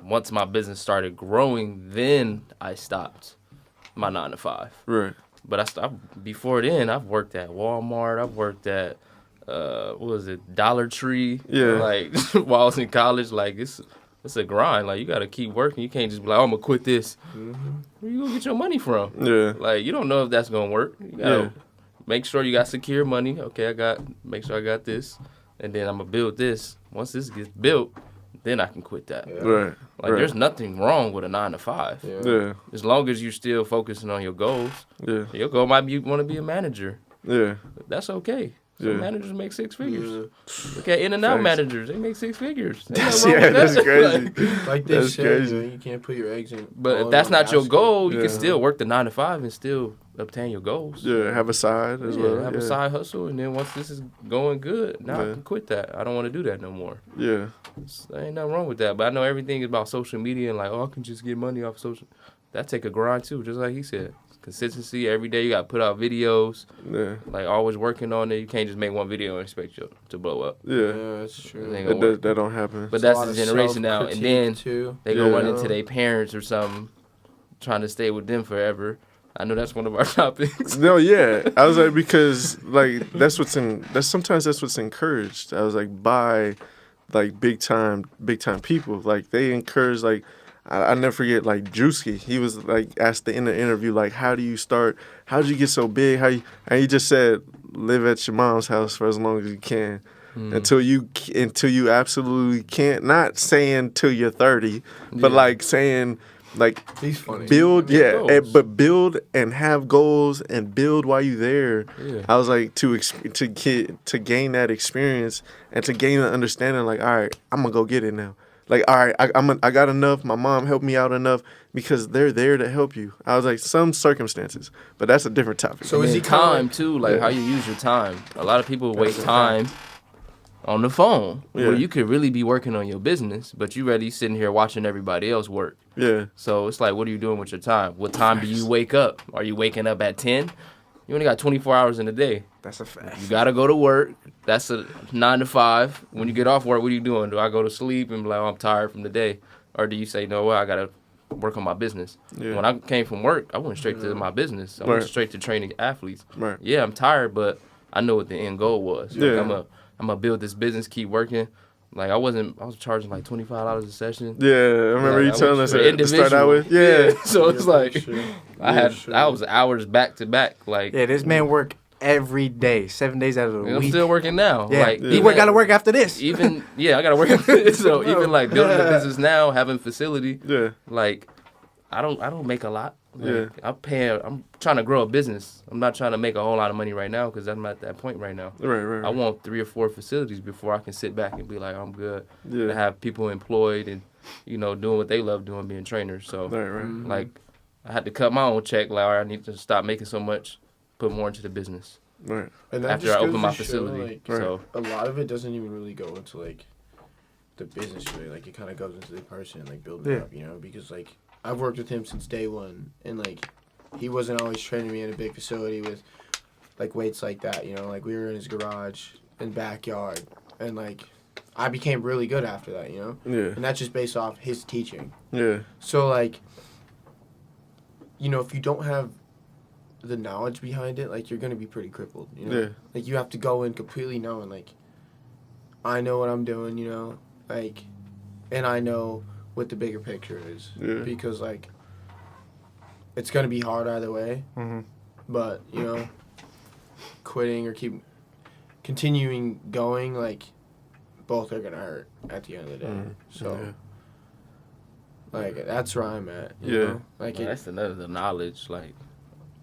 Once my business started growing, then I stopped my 9 to 5. Right. But before then, I've worked at Walmart. I've worked at what was it, Dollar Tree. Yeah. Like while I was in college, like it's a grind. Like you gotta keep working. You can't just be like, oh, I'm gonna quit this. Where you gonna get your money from? Yeah. Like you don't know if that's gonna work. You gotta make sure you got secure money. Okay, make sure I got this, and then I'm gonna build this. Once this gets built, then I can quit that. Yeah. Right. Like right. there's nothing wrong with a 9 to 5. Yeah. As long as you're still focusing on your goals. Yeah. Your goal might be you want to be a manager. Yeah. That's okay. Some Yeah. managers make 6 figures. Look at In-N-Out Facts. managers. They make 6 figures. Ain't That's, nothing wrong with that's that. crazy. Like they That's say, crazy. man, you can't put your eggs in. But all if in that's one not your basket. goal, you Yeah. can still work the 9 to 5 and still obtain your goals. Yeah, have a side as well. Have yeah. a side hustle, and then once this is going good, now I Yeah. can quit that. I don't want to do that no more. Yeah. There ain't nothing wrong with that. But I know everything is about social media and like, oh, I can just get money off social. That take a grind too, just like he said. consistency. Every day you got to put out videos. Yeah. Like, always working on it. You can't just make one video and expect you to blow up. Yeah. that's true. It ain't gonna work. That don't happen. But It's a that's lot the of generation now. And then self-critique, too. they go run Yeah. into their parents or something, trying to stay with them forever. I know that's one of our topics. No, yeah. I was like, because like sometimes that's what's encouraged. I was like, by like big time people. Like they encourage, like I never forget, like Drewski. He was like asked in the interview, like, how did you get so big? And he just said, live at your mom's house for as long as you can. Until you absolutely can't. Not saying till you're 30, but like saying, like, He's funny. build, Make yeah, goals. but build and have goals and build while you there. Yeah. I was like, to gain that experience and to gain the understanding, like, all right, I'm gonna go get it now. Like, all right, I got enough. My mom helped me out enough because they're there to help you. I was like, some circumstances, but that's a different topic. So is he time kinda too, like Yeah. how you use your time. A lot of people waste time on the phone Yeah. where you could really be working on your business, but you ready sitting here watching everybody else work. Yeah, So it's like, what are you doing with your time? What time do you wake up? Are you waking up at 10? You only got 24 hours in a day. That's a fact. You got to go to work. That's a 9 to 5. When you get off work, what are you doing? Do I go to sleep and be like, oh, I'm tired from the day? Or do you say, no, well, I got to work on my business? Yeah. When I came from work, I went straight to my business. I went Right. straight to training athletes. right. Yeah, I'm tired, but I know what the end goal was. Like, Yeah. I'm gonna build this business, keep working. Like I was charging like $25 a session. Yeah, I remember Like, you I telling was us for to start out with. Yeah, So it's like Yeah, I was hours back to back. Like Yeah, this man work every day, 7 days out of the I'm week. still working now. Yeah, Like he gotta work after this. Even I gotta work. So even like building the business now, having facility, yeah, like I don't make a lot. Like, Yeah. I'm trying to grow a business. I'm not trying to make a whole lot of money right now because I'm at that point right now. right. I want 3 or 4 facilities before I can sit back and be like, I'm good. Yeah. To have people employed and, doing what they love doing, being trainers. So, Right. like, I had to cut my own check. Like, all right, I need to stop making so much, put more into the business Right. And that after just I goes open to my show, facility. like, Right. So, a lot of it doesn't even really go into like the business really. Like it kind of goes into the person, like building it up, because like I've worked with him since day one, and like he wasn't always training me in a big facility with like weights like that, like we were in his garage and backyard, and like I became really good after that, Yeah. and that's just based off his teaching. Yeah. So like, if you don't have the knowledge behind it, like you're gonna be pretty crippled, Yeah. Like you have to go in completely knowing like I know what I'm doing, like, and I know what the bigger picture is. Yeah. Because like it's gonna be hard either way. Mm-hmm. But quitting or continuing going, like both are gonna hurt at the end of the day. So like that's where I'm at. You Yeah. know? Like that's the knowledge. Like,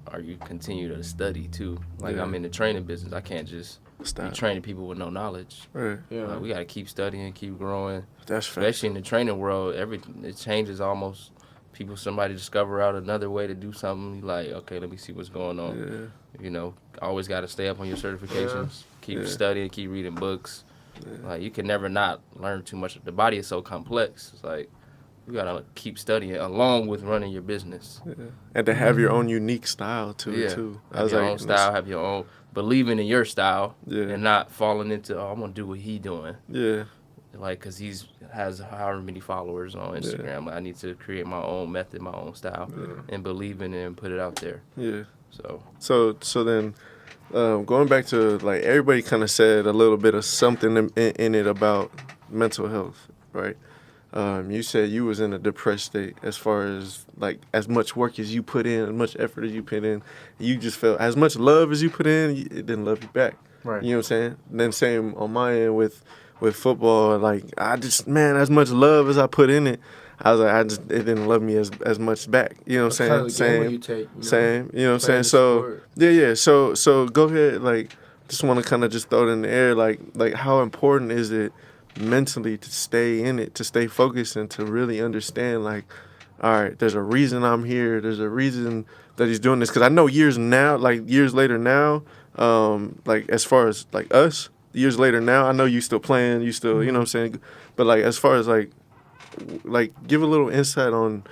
are you continue to study too? Like, Yeah. I'm in the training business. I can't just Stop. be training people with no knowledge. Right. Like, we got to keep studying, keep growing. That's fair. Especially in the training world, it changes almost. Somebody discover out another way to do something. You like, okay, let me see what's going on. Yeah. Always got to stay up on your certifications. Keep Yeah. studying, keep reading books. Like, you can never not learn too much. The body is so complex. It's like, you got to keep studying along with running your business. Yeah. And to have your own unique style too. Yeah. Too. I Have was your like, own style, have your own, believing in your style. Yeah. And not falling into, I'm going to do what he doing. Yeah. Like, because has however many followers on Instagram. Like, I need to create my own method, my own style, and believe in it and put it out there. Yeah. So So then, going back to like everybody kind of said a little bit of something in it about mental health, right? You said you was in a depressed state as far as like as much work as you put in, as much effort as you put in, you just felt as much love as you put in, it didn't love you back. Right. You know what I'm saying? Then same on my end with football, like I just as much love as I put in it, I was like it didn't love me as much back. You know what I'm saying? You take, Same. You know what I'm saying? playing the So sport. yeah. So go ahead. Like, just want to kind of just throw it in the air. Like how important is it mentally to stay in it, to stay focused, and to really understand like, all right, there's a reason I'm here. There's a reason that he's doing this. Because I know years later now, like as far as like us, years later now, I know you still playing. You still, you know what I'm saying. But like as far as like give a little insight on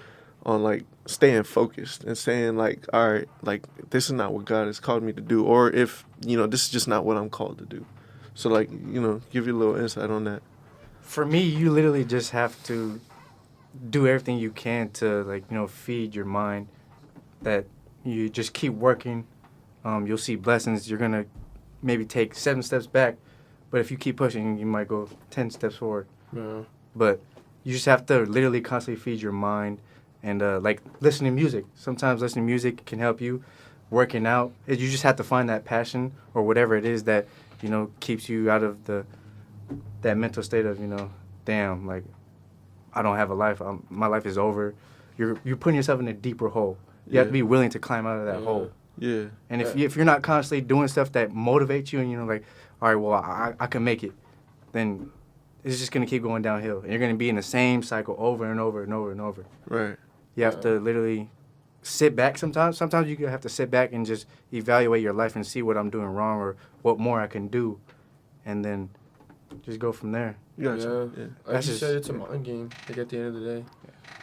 on like staying focused and saying like, all right, like this is not what God has called me to do, or if this is just not what I'm called to do. So like give you a little insight on that. For me, you literally just have to do everything you can to like feed your mind. That you just keep working. You'll see blessings. You're gonna maybe take 7 steps back, but if you keep pushing, you might go 10 steps forward. Yeah. But you just have to literally constantly feed your mind, and like listening to music. Sometimes listening to music can help you. Working out, you just have to find that passion or whatever it is that keeps you out of that mental state of damn, like I don't have a life. My life is over. You're putting yourself in a deeper hole. You have to be willing to climb out of that hole. Yeah. And if you're not constantly doing stuff that motivates you, and like, all right, well, I can make it, then it's just gonna keep going downhill, and you're gonna be in the same cycle over and over and over and over. Right. You have to literally sit back sometimes. Sometimes you have to sit back and just evaluate your life and see what I'm doing wrong or what more I can do, and then just go from there. Gotcha. Yeah. Yeah. Like you said, it's a mind game. Like at the end of the day,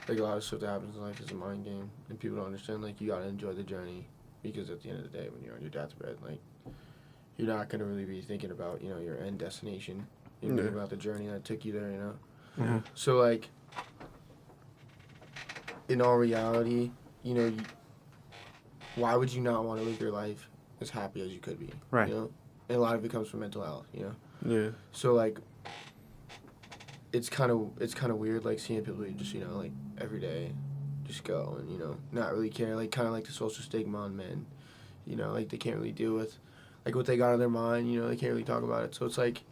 like a lot of stuff that happens in life is a mind game, and people don't understand. Like you gotta enjoy the journey, because at the end of the day, when you're on your deathbed, like you're not gonna really be thinking about your end destination. You're thinking about the journey that took you there. Mm-hmm. So like, in all reality, why would you not want to live your life as happy as you could be? Right. And a lot of it comes from mental health. Yeah. So like, it's kind of weird like seeing people who just like every day just go and not really care, like kind of like the social stigma on men, like they can't really deal with like what they got in their mind, they can't really talk about it. So it's like,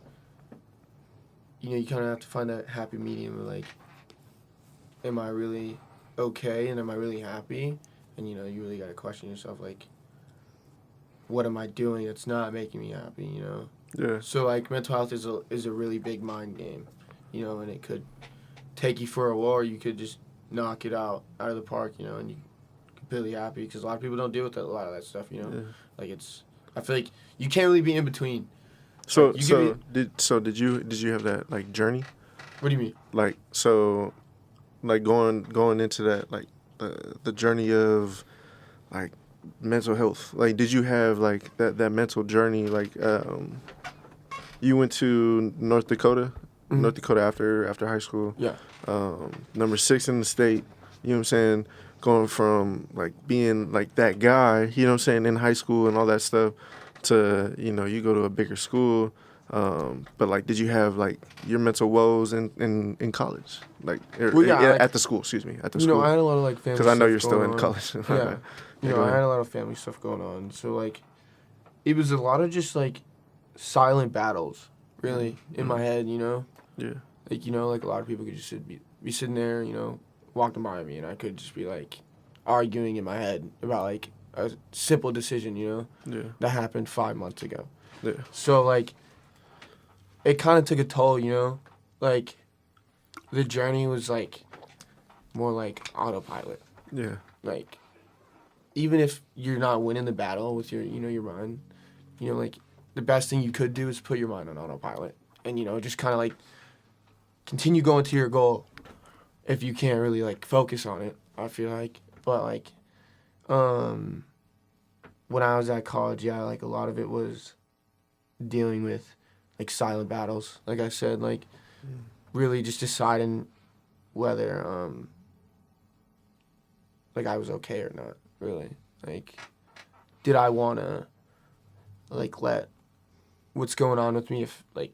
you kind of have to find that happy medium of like, am I really okay and am I really happy? And you really got to question yourself, like, what am I doing that's not making me happy? Yeah. So like mental health is a really big mind game, and it could take you for a while, or you could just knock it out of the park, and you completely happy, because a lot of people don't deal with a lot of that stuff, Yeah. Like I feel like you can't really be in between. So Like, did you have that like journey? What do you mean? Like like going into that like the journey of like mental health. Like did you have like that mental journey like you went to North Dakota? Mm-hmm. North Dakota after high school. Yeah. Number 6 in the state, you know what I'm saying? Going from like being like that guy, you know what I'm saying, in high school and all that stuff to, you go to a bigger school. But like, did you have like your mental woes in college? Like, at the school, excuse me, at the school? I had a lot of like family because I know stuff you're still going in on. college. Yeah. I had a lot of family stuff going on. So like, it was a lot of just like silent battles, really, in my head, Yeah. Like, like a lot of people could just be sitting there, walking by me, and I could just be like arguing in my head about like a simple decision, Yeah. that happened 5 months ago. Yeah. So like, it kind of took a toll, like the journey was like more like autopilot. Yeah. Like, even if you're not winning the battle with your, your mind, like the best thing you could do is put your mind on autopilot and, just kind of like continue going to your goal if you can't really like focus on it, I feel like. But like, when I was at college, yeah, like a lot of it was dealing with like silent battles. Like I said, like really just deciding whether like I was okay or not, really. Like, did I want to like let what's going on with me if like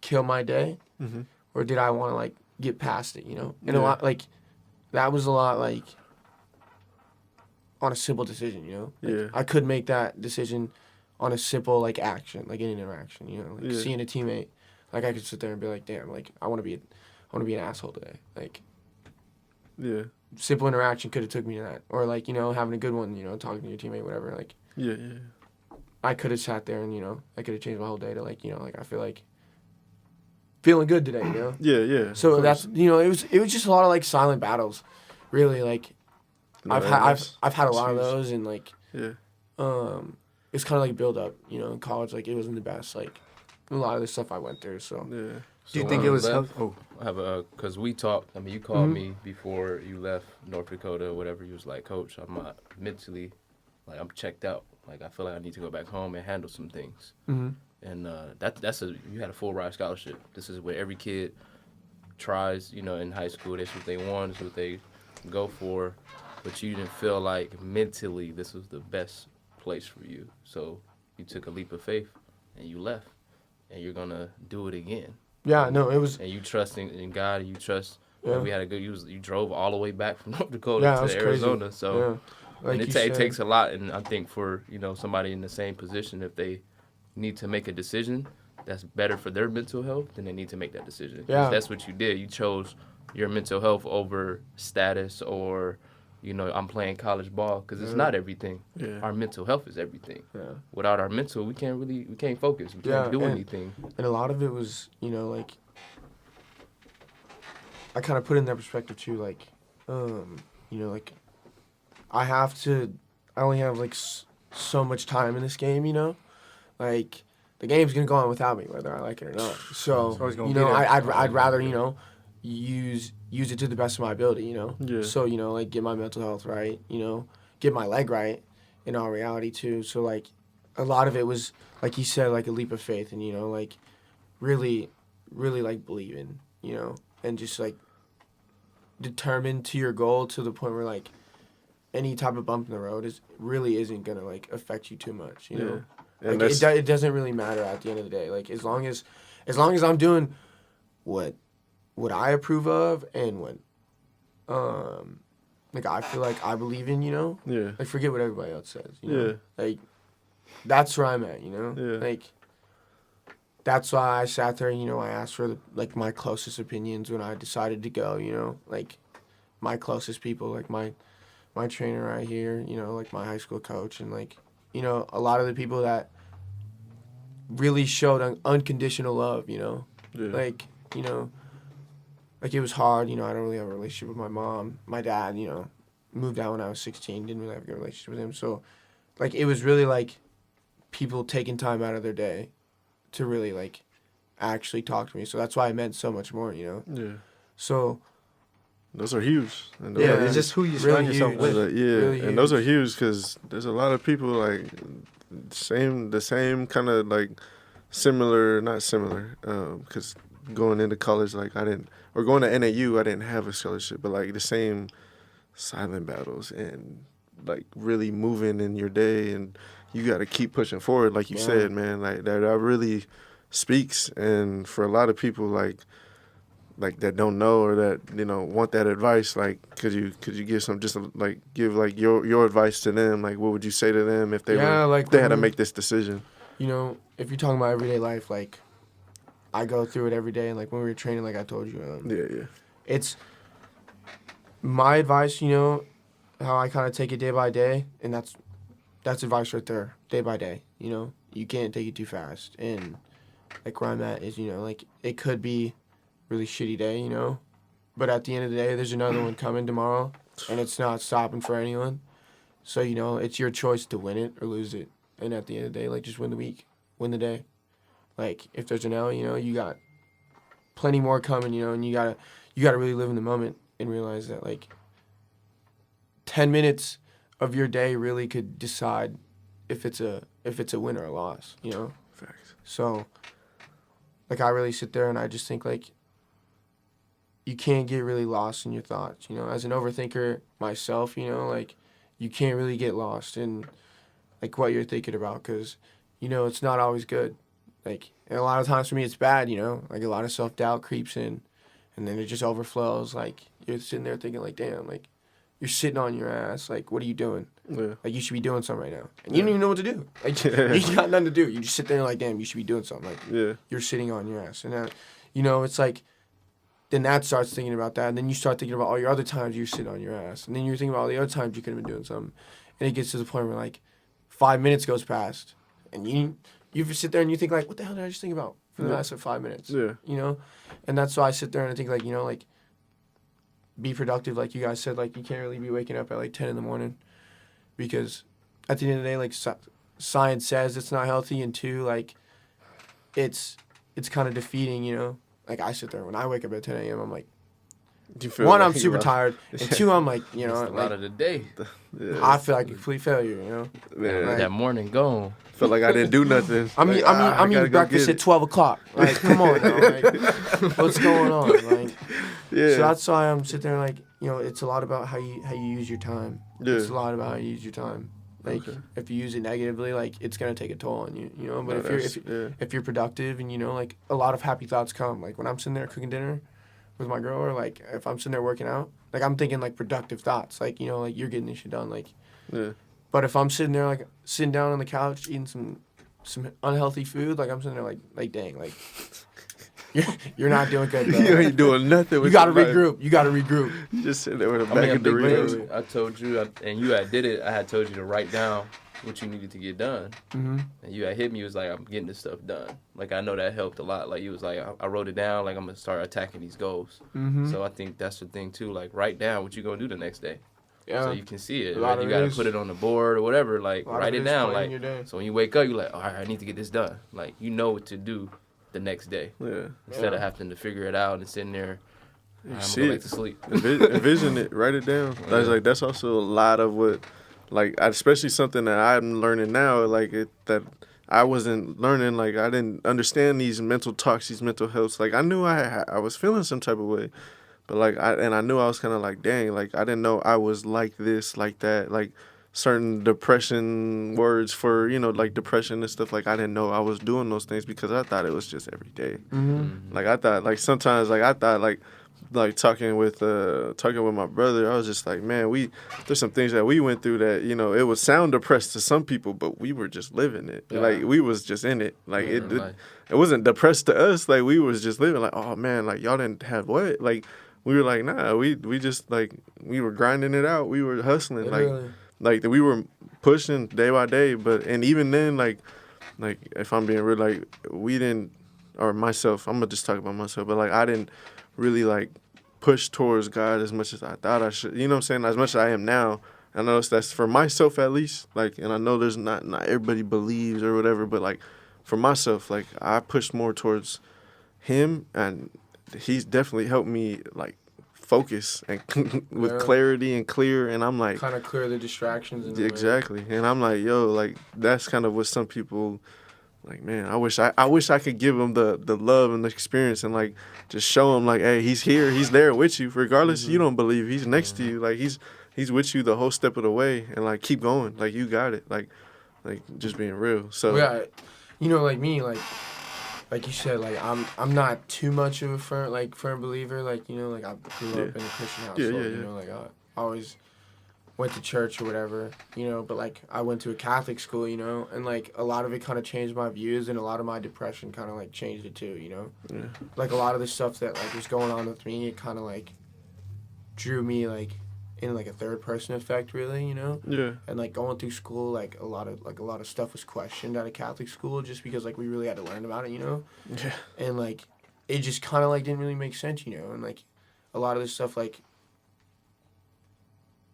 kill my day, Mm-hmm. or did I want to like get past it, And Yeah. a lot like that was a lot like on a simple decision, Like, Yeah. I could make that decision on a simple like action, like an interaction, like Yeah. seeing a teammate. Like I could sit there and be like, damn, like I want to be an asshole today. Like, Yeah. simple interaction could have took me to that, or like having a good one, talking to your teammate, whatever. Like, Yeah. Yeah. I could have sat there and I could have changed my whole day to like like I feel like feeling good today, Yeah. Yeah. So of that's course. it was just a lot of like silent battles, really. Like No, I've had a lot of huge. those, and like Yeah. it's kind of like build up, in college. Like it wasn't the best, like a lot of the stuff I went through. So Yeah. Do you So think when it you was left, help? Oh, I have because we talked. I mean, you called Mhm. me before you left North Dakota or whatever. You was like, Coach, I'm not mentally, like I'm checked out. Like I feel like I need to go back home and handle some things. Mm-hmm. And you had a full ride scholarship. This is what every kid tries. You know, in high school, that's what they want. That's what they go for. But you didn't feel like mentally this was the best place for you. So you took a leap of faith and you left, and you're gonna do it again. Yeah, no, it was. And you trust in God, and you trust. Yeah, And we had a good. You drove all the way back from North Dakota yeah, it to was Arizona. crazy. So Yeah, like and you it said. takes a lot. And I think for somebody in the same position, if they need to make a decision that's better for their mental health, then they need to make that decision. 'Cause Yeah. that's what you did. You chose your mental health over status or, I'm playing college ball because it's Yeah. not everything. Yeah. Our mental health is everything. Yeah. Without our mental, we can't focus. We Yeah, can't do and- anything. And a lot of it was, like, I kind of put it in that perspective too, like, like, I only have, like, so much time in this game, like, the game's going to go on without me, whether I like it or not. So, It's always gonna be there. I'd rather, use it to the best of my ability, Yeah. So, like, get my mental health right, get my leg right in all reality too. So, like, a lot of it was, like you said, like a leap of faith and, like, really, really, like, believing, and just, like, determined to your goal to the point where, like, any type of bump in the road really isn't going to, like, affect you too much, you know? And Like, it doesn't really matter at the end of the day. Like, as long as I'm doing what I approve of and what, like, I feel like I believe in, yeah. like, forget what everybody else says, Yeah. Like, that's where I'm at, Yeah. Like, that's why I sat there, I asked for, like, my closest opinions when I decided to go, like, my closest people, like, my trainer right here, like, my high school coach, and, like, a lot of the people that really showed unconditional love, Yeah. like, like, it was hard, I don't really have a relationship with my mom. My dad, moved out when I was 16, didn't really have a good relationship with him. So, like, it was really, like, people taking time out of their day to really, like, actually talk to me. So that's why it meant so much more, Yeah. So, Those are huge. And those yeah, are it's just who you really surround yourself huge. with. yeah, really and those are huge. huge because there's a lot of people like the same kind of like not similar, because going into college like going to NAU I didn't have a scholarship, but like the same silent battles and like really moving in your day, and you got to keep pushing forward like you Yeah. said, man. Like that really speaks, and for a lot of people like that don't know or that want that advice, like could you give some give like your advice to them, like what would you say to them if they like, they had to when make this decision? if you're talking about everyday life, like, I go through it every day, and, like, when we were training, like I told you, Yeah. it's my advice, how I kind of take it day by day, and that's advice right there, day by day, you can't take it too fast, and, like, where I'm at is, like, it could be really shitty day, but at the end of the day, there's another one coming tomorrow, and it's not stopping for anyone, so, it's your choice to win it or lose it, and at the end of the day, like, just win the week, win the day. Like, if there's an L, you got plenty more coming, and you gotta really live in the moment and realize that, like, 10 minutes of your day really could decide if it's a win or a loss, Facts. So, like, I really sit there and I just think, like, you can't get really lost in your thoughts, As an overthinker myself, like, you can't really get lost in, like, what you're thinking about because, it's not always good. Like, and a lot of times for me, it's bad, Like, a lot of self-doubt creeps in, and then it just overflows. Like, you're sitting there thinking, like, damn, like, you're sitting on your ass. Like, what are you doing? Yeah. Like, you should be doing something right now. And you don't even know what to do. Like, you got nothing to do. You just sit there like, damn, you should be doing something. Like, Yeah. you're sitting on your ass. And that, it's like, then that starts thinking about that. And then you start thinking about all your other times you're sitting on your ass. And then you're thinking about all the other times you could have been doing something. And it gets to the point where, like, 5 minutes goes past. And you sit there and you think, like, what the hell did I just think about for the last 5 minutes? Yeah. And that's why I sit there and I think, like, like, be productive, like you guys said. Like, you can't really be waking up at, like, 10 in the morning because at the end of the day, like, science says it's not healthy, and two, like, it's kind of defeating, like I sit there when I wake up at 10 a.m. I'm like, You feel one, like I'm you super lost- tired, and two, I'm like, you know, Missed a lot like of the day. Yeah. I feel like a complete failure, you know. Man, Like- That morning gone. felt like I didn't do nothing. I'm Like, I'm gotta eating go breakfast get at 12 o'clock. Like, come on now, like, what's going on? Like, Yeah. so that's why I'm sitting there like, you know, it's a lot about how you use your time. Yeah. It's a lot about how you use your time. Like, Okay. if you use it negatively, like, it's gonna take a toll on you, you know. But No, if you're productive and you know, like, a lot of happy thoughts come. Like when I'm sitting there cooking dinner with my girl, or like if I'm sitting there working out, like I'm thinking like productive thoughts. Like, you know, like you're getting this shit done. Like, yeah. but if I'm sitting there like sitting down on the couch eating some unhealthy food, like I'm sitting there like dang, like you're not doing good, bro. You ain't doing nothing with You gotta your life. regroup. You gotta regroup. You just sitting there with a I bag mean, a of big Doritos. thing I told you, and you had did it. I had told you to write down what you needed to get done, Mm-hmm. and you had hit me. You was like, "I'm getting this stuff done." Like I know that helped a lot. Like you was like, "I wrote it down. Like I'm gonna start attacking these goals." Mm-hmm. So I think that's the thing too. Like write down what you gonna do the next day, Yeah. so you can see it. A lot Right? You of gotta it is- put it on the board or whatever. Like A lot write of it is down. planning Like your day. so when you wake up, you're like, "All right, I need to get this done." Like you know what to do the next day Yeah. instead of Yeah. having to figure it out and sitting there. You I'm see gonna go it. back to sleep. Envision it, write it down. That's Yeah. like that's also a lot of what, like especially something that I'm learning now. Like that I wasn't learning. Like I didn't understand these mental talks, these mental healths. Like I knew I was feeling some type of way, but like I knew I was kind of like dang. Like I didn't know I was like this, like that, like certain depression words for like depression and stuff. Like I didn't know I was doing those things because I thought it was just every day. Mm-hmm. Like I thought, like sometimes, like I thought, like talking with my brother, I was just like, man, there's some things that we went through that it would sound depressed to some people, but we were just living it. Yeah. Like we was just in it. Like Living it life. wasn't depressed to us. Like we was just living. Like, oh man, like y'all didn't have what? Like we were like, nah, we just like we were grinding it out. We were hustling. Like we were pushing day by day. And even then, like if I'm being real, like we didn't, or myself, I'm gonna just talk about myself, but like I didn't really like push towards God as much as I thought I should. You know what I'm saying? As much as I am now. I know that's for myself at least. Like, and I know there's not everybody believes or whatever, but like for myself, like I pushed more towards Him, and He's definitely helped me like focus and with Yeah. clarity and clear. And I'm like, Kind of clear the distractions. In a way. exactly. And I'm like, yo, like that's kind of what some people. Like, man, I wish I could give him the love and the experience and like just show him like, hey, he's here, he's there with you, regardless you don't believe, he's next to you, like he's with you the whole step of the way, and like keep going, like you got it, like just being real. So Yeah, like me, like you said, like I'm not too much of a firm believer, like like I grew up in a Christian household, yeah. like I always went to church or whatever, but like I went to a Catholic school, and like a lot of it kind of changed my views, and a lot of my depression kind of like changed it too, Yeah. like a lot of the stuff that like was going on with me, it kind of like drew me like in like a third person effect, really, Yeah. and like going through school, like a lot of stuff was questioned at a Catholic school just because like we really had to learn about it, Yeah. and like it just kind of like didn't really make sense, and like a lot of this stuff like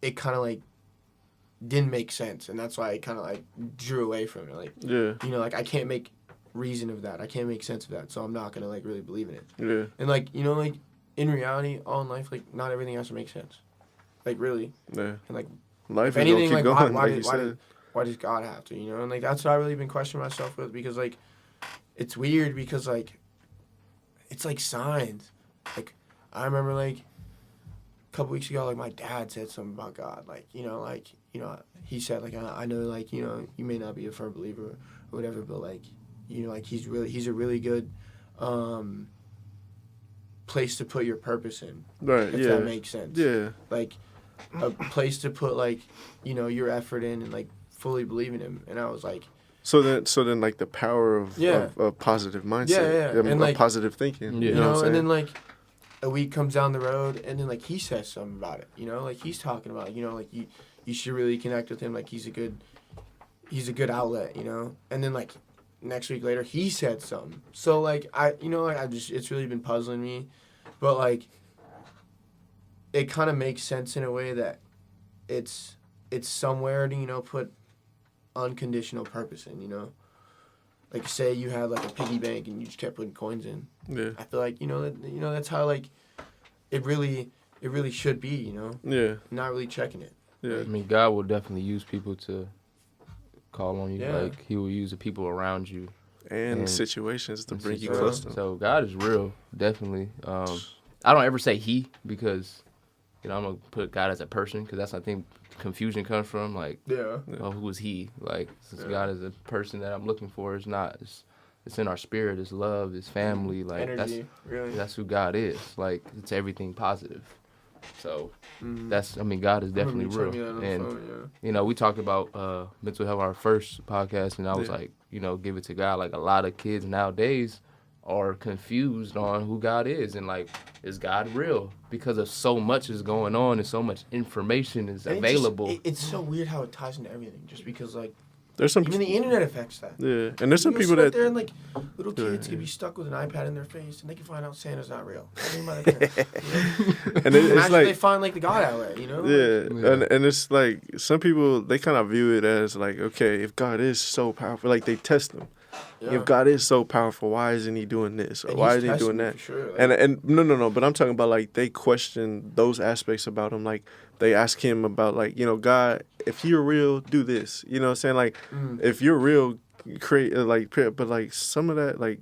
it kind of like didn't make sense, and that's why I kind of like drew away from it. Like, Yeah. like I can't make reason of that. I can't make sense of that, so I'm not gonna like really believe in it. Yeah. And like like in reality, all in life, like not everything has to make sense. Like really, Yeah. and like Life if is anything, gonna keep like going, why, like did, you why, said. did, why does God have to? And like that's what I really been questioning myself with, because like it's weird because like it's like signs. Like I remember like a couple weeks ago, like my dad said something about God, like he said like I know like you may not be a firm believer or whatever, but like like he's a really good place to put your purpose in, Right. if Yeah. that makes sense. Yeah. Like a place to put like your effort in and like fully believe in him. And I was like, So then, like the power of Yeah. of positive mindset, Yeah. And, of like, positive thinking. Yeah. You know what I'm saying? and then like a week comes down the road, and then like he says something about it. Like he's talking about like you should really connect with him. Like he's a good outlet. And then like next week later he said something. So like I it's really been puzzling me, but like it kind of makes sense in a way that it's somewhere to put unconditional purpose in. like say you had like a piggy bank and you just kept putting coins in. Yeah. I feel like that's how like it really should be. Yeah. Not really checking it. Yeah. I mean, God will definitely use people to call on you. Yeah. Like, he will use the people around you. And situations to bring you close to him. So God is real, definitely. I don't ever say he because, I'm going to put God as a person because that's, I think, confusion comes from. Like, oh, who is he? Like, since God is a person that I'm looking for, it's not. It's in our spirit. It's love. It's family. Like, energy, that's who God is. Like, it's everything positive. So God is definitely real. And we talked about mental health our first podcast, and I was like, give it to God. Like, a lot of kids nowadays are confused on who God is, and like, is God real? Because of so much is going on and so much information is available. It's so weird how it ties into everything. Just because like. There's some even the internet affects that. Yeah, and there's some people that there and like little kids can be stuck with an iPad in their face and they can find out Santa's not real. And it's like they find like the God outlet, Yeah, and it's like some people they kind of view it as like, okay, if God is so powerful, like they test him. Yeah. If God is so powerful, why isn't he doing this or why isn't he doing that? Sure, like, and no, but I'm talking about like they question those aspects about him. Like they ask him about like, God, if you're real, do this. You know what I'm saying? Like if you're real, create but like some of that like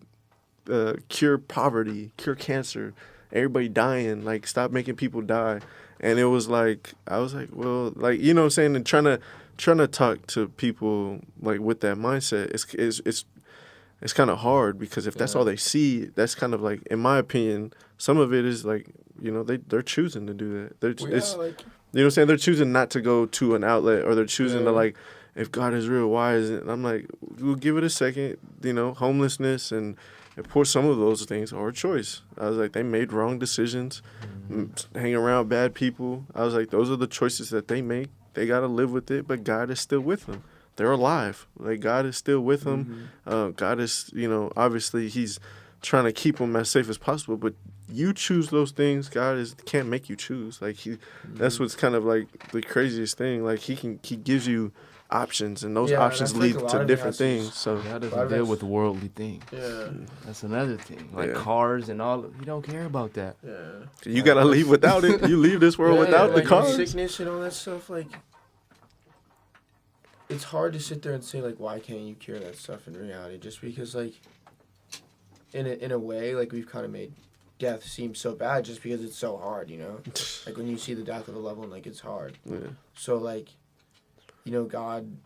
cure poverty, cure cancer, everybody dying, like stop making people die. And it was like I was like, well, like you know what I'm saying, and trying to talk to people like with that mindset, it's kind of hard because if that's all they see, that's kind of like, in my opinion, some of it is like, they're choosing to do that. You know what I'm saying? They're choosing not to go to an outlet, or they're choosing to like, if God is real, why isn't it? And I'm like, we'll give it a second. Homelessness and of course some of those things are a choice. I was like, they made wrong decisions, hang around bad people. I was like, those are the choices that they make. They got to live with it, but God is still with them. They're alive. Like, God is still with them. God is, obviously he's trying to keep them as safe as possible, but you choose those things. God can't make you choose. Like that's what's kind of like the craziest thing. Like he gives you options, and those options lead to different things. So God doesn't deal with worldly things. Yeah. That's another thing. Like cars and all, he don't care about that. Yeah. You gotta leave without it. You leave this world without the cars. Sickness and all that stuff, like it's hard to sit there and say like, why can't you cure that stuff in reality? Just because like in a way, like we've kind of made death seem so bad just because it's so hard, like when you see the death of a loved one, like it's hard. So like, God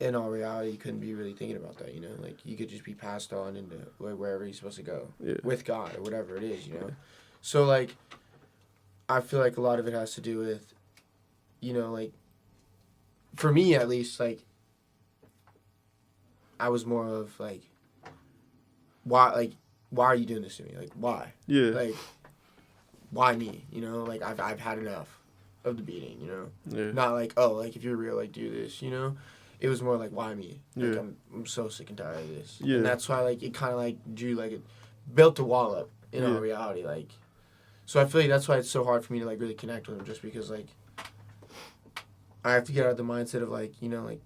in all reality, you couldn't be really thinking about that, like you could just be passed on into wherever he's supposed to go with God or whatever it is, So like, I feel like a lot of it has to do with, like, for me at least, like, I was more of like, why are you doing this to me? Like, why? Yeah. Like, why me? Like I've had enough of the beating. Yeah. Not like, oh, like if you're real, like do this. It was more like, why me? Like I'm so sick and tired of this. Yeah. And that's why like it kind of like drew like it built a wall up in all reality. Like, so I feel like that's why it's so hard for me to like really connect with him, just because like I have to get out of the mindset of like like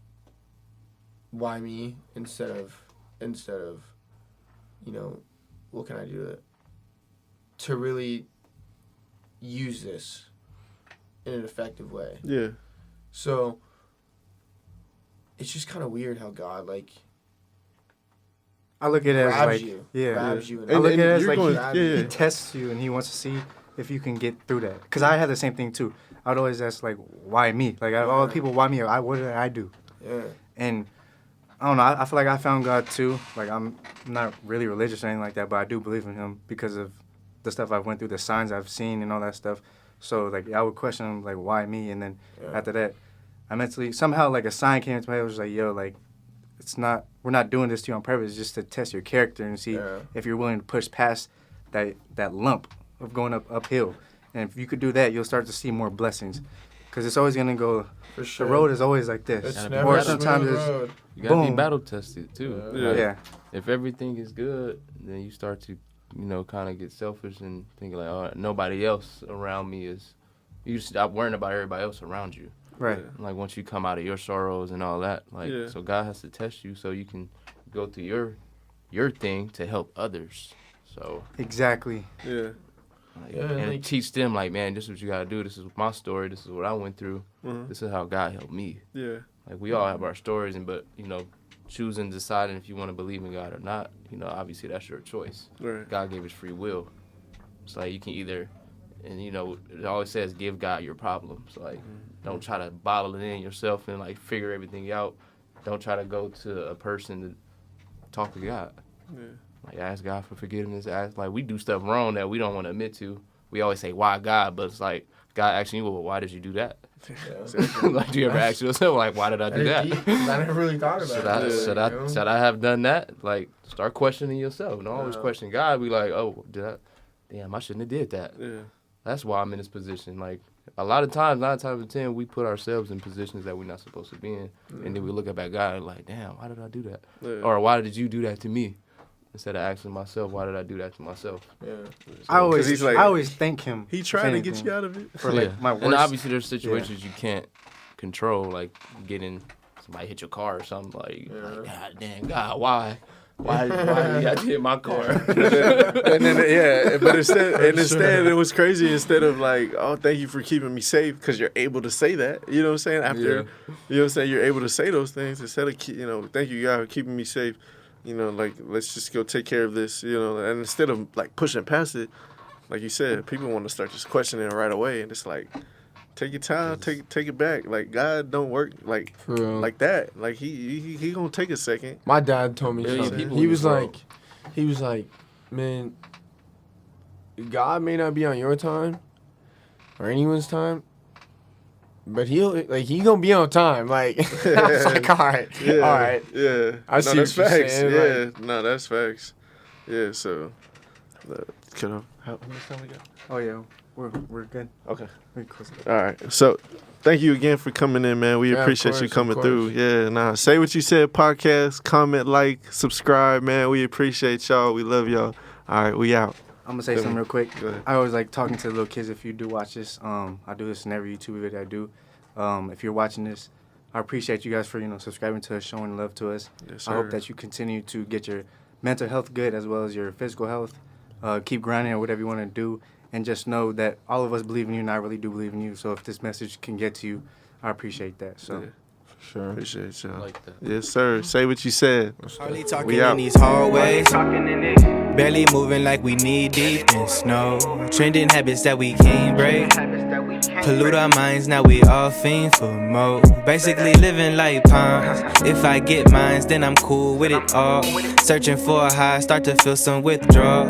why me instead of what can I do to really use this in an effective way. Yeah. So it's just kind of weird how God like I look at it as like you. grabs you and I look at it as like he tests you and he wants to see if you can get through that. Because I had the same thing too. I would always ask like, why me? Like all the people, why me? What did I do? Yeah. And I don't know. I feel like I found God too. Like I'm not really religious or anything like that, but I do believe in Him because of the stuff I've went through, the signs I've seen, and all that stuff. So like I would question Him like, why me? And then after that, I mentally somehow like a sign came into my head. It was like, yo, like we're not doing this to you on purpose. It's just to test your character and see if you're willing to push past that lump of going uphill. And if you could do that, you'll start to see more blessings. Because it's always going to go, for sure. The road is always like this. It's never a smooth road. You got to be battle tested, too. Yeah. If everything is good, then you start to, kind of get selfish and think like, oh, nobody else around me is, you stop worrying about everybody else around you. Right. Like, once you come out of your sorrows and all that, like, so God has to test you so you can go through your your thing to help others. So Exactly. Yeah. like, Yeah, and like- teach them like, man, this is what you gotta do. This is my story. This is what I went through. Mhm. This is how God helped me. Yeah. Like we all have our stories, but choosing, deciding if you want to believe in God or not, obviously that's your choice. Right. God gave us free will. It's like you can either, and it always says give God your problems. Like don't try to bottle it in yourself and like figure everything out. Don't try to go to a person to talk to God. Yeah. Like ask God for forgiveness. Like we do stuff wrong that we don't want to admit to. We always say why God, but it's like God asking you, well, why did you do that? Like do you ever ask yourself like why did I do that? I never really thought about it. Should I have done that? Like start questioning yourself. Don't always question God. Be like, oh, damn, I shouldn't have did that. Yeah. That's why I'm in this position. Like a lot of times, 9 times out of 10, we put ourselves in positions that we're not supposed to be in, and then we look up at God and like, damn, why did I do that? Yeah. Or why did you do that to me? Instead of asking myself, why did I do that to myself? Yeah. I always he's like- I always thank him. He if trying to get anything, you out of it. for like my worst. And obviously, there's situations you can't control, like getting somebody hit your car or something. Like God damn, God, why? Why did you have to hit my car? And then but instead it was crazy. Instead of like, oh, thank you for keeping me safe, because you're able to say that. You know what I'm saying? After, you know what I'm saying, you're able to say those things instead of thank you God for keeping me safe. Like let's just go take care of this. And instead of like pushing past it, like you said, people want to start just questioning it right away, and it's like, take your time, take it back. Like God don't work like For real. like that. Like he gonna take a second. My dad told me Million something. people He in was this world. like, man, God may not be on your time or anyone's time, but he gonna be on time. Like I was like, all right, Yeah, all right. Yeah. I see that's what you're facts. saying, Yeah. No, that's facts. Yeah. So, how much time we got? Oh yeah, we're good. Okay. We're close. All right. So, thank you again for coming in, man. We Yeah, of appreciate you course, coming of through. course. Yeah. Nah. Say What You Said podcast. Comment, like, subscribe, man. We appreciate y'all. We love y'all. All right. We out. I'm gonna say something real quick. Go ahead. I always like talking to little kids. If you do watch this, I do this in every YouTube video I do. If you're watching this, I appreciate you guys for subscribing to us, showing love to us. Yes, I hope sir. that you continue to get your mental health good as well as your physical health. Keep grinding at whatever you want to do, and just know that all of us believe in you, and I really do believe in you. So if this message can get to you, I appreciate that. So. Yeah. Sure. Appreciate y'all. Like that. Yes, sir. Say what you said. Hardly talking We out. in these hallways. Barely moving like we knee deep in snow. Trending habits that we can't break. Pollute our minds, now we all fiend for more. Basically living like palms. If I get mines, then I'm cool with it all. Searching for a high, start to feel some withdrawal.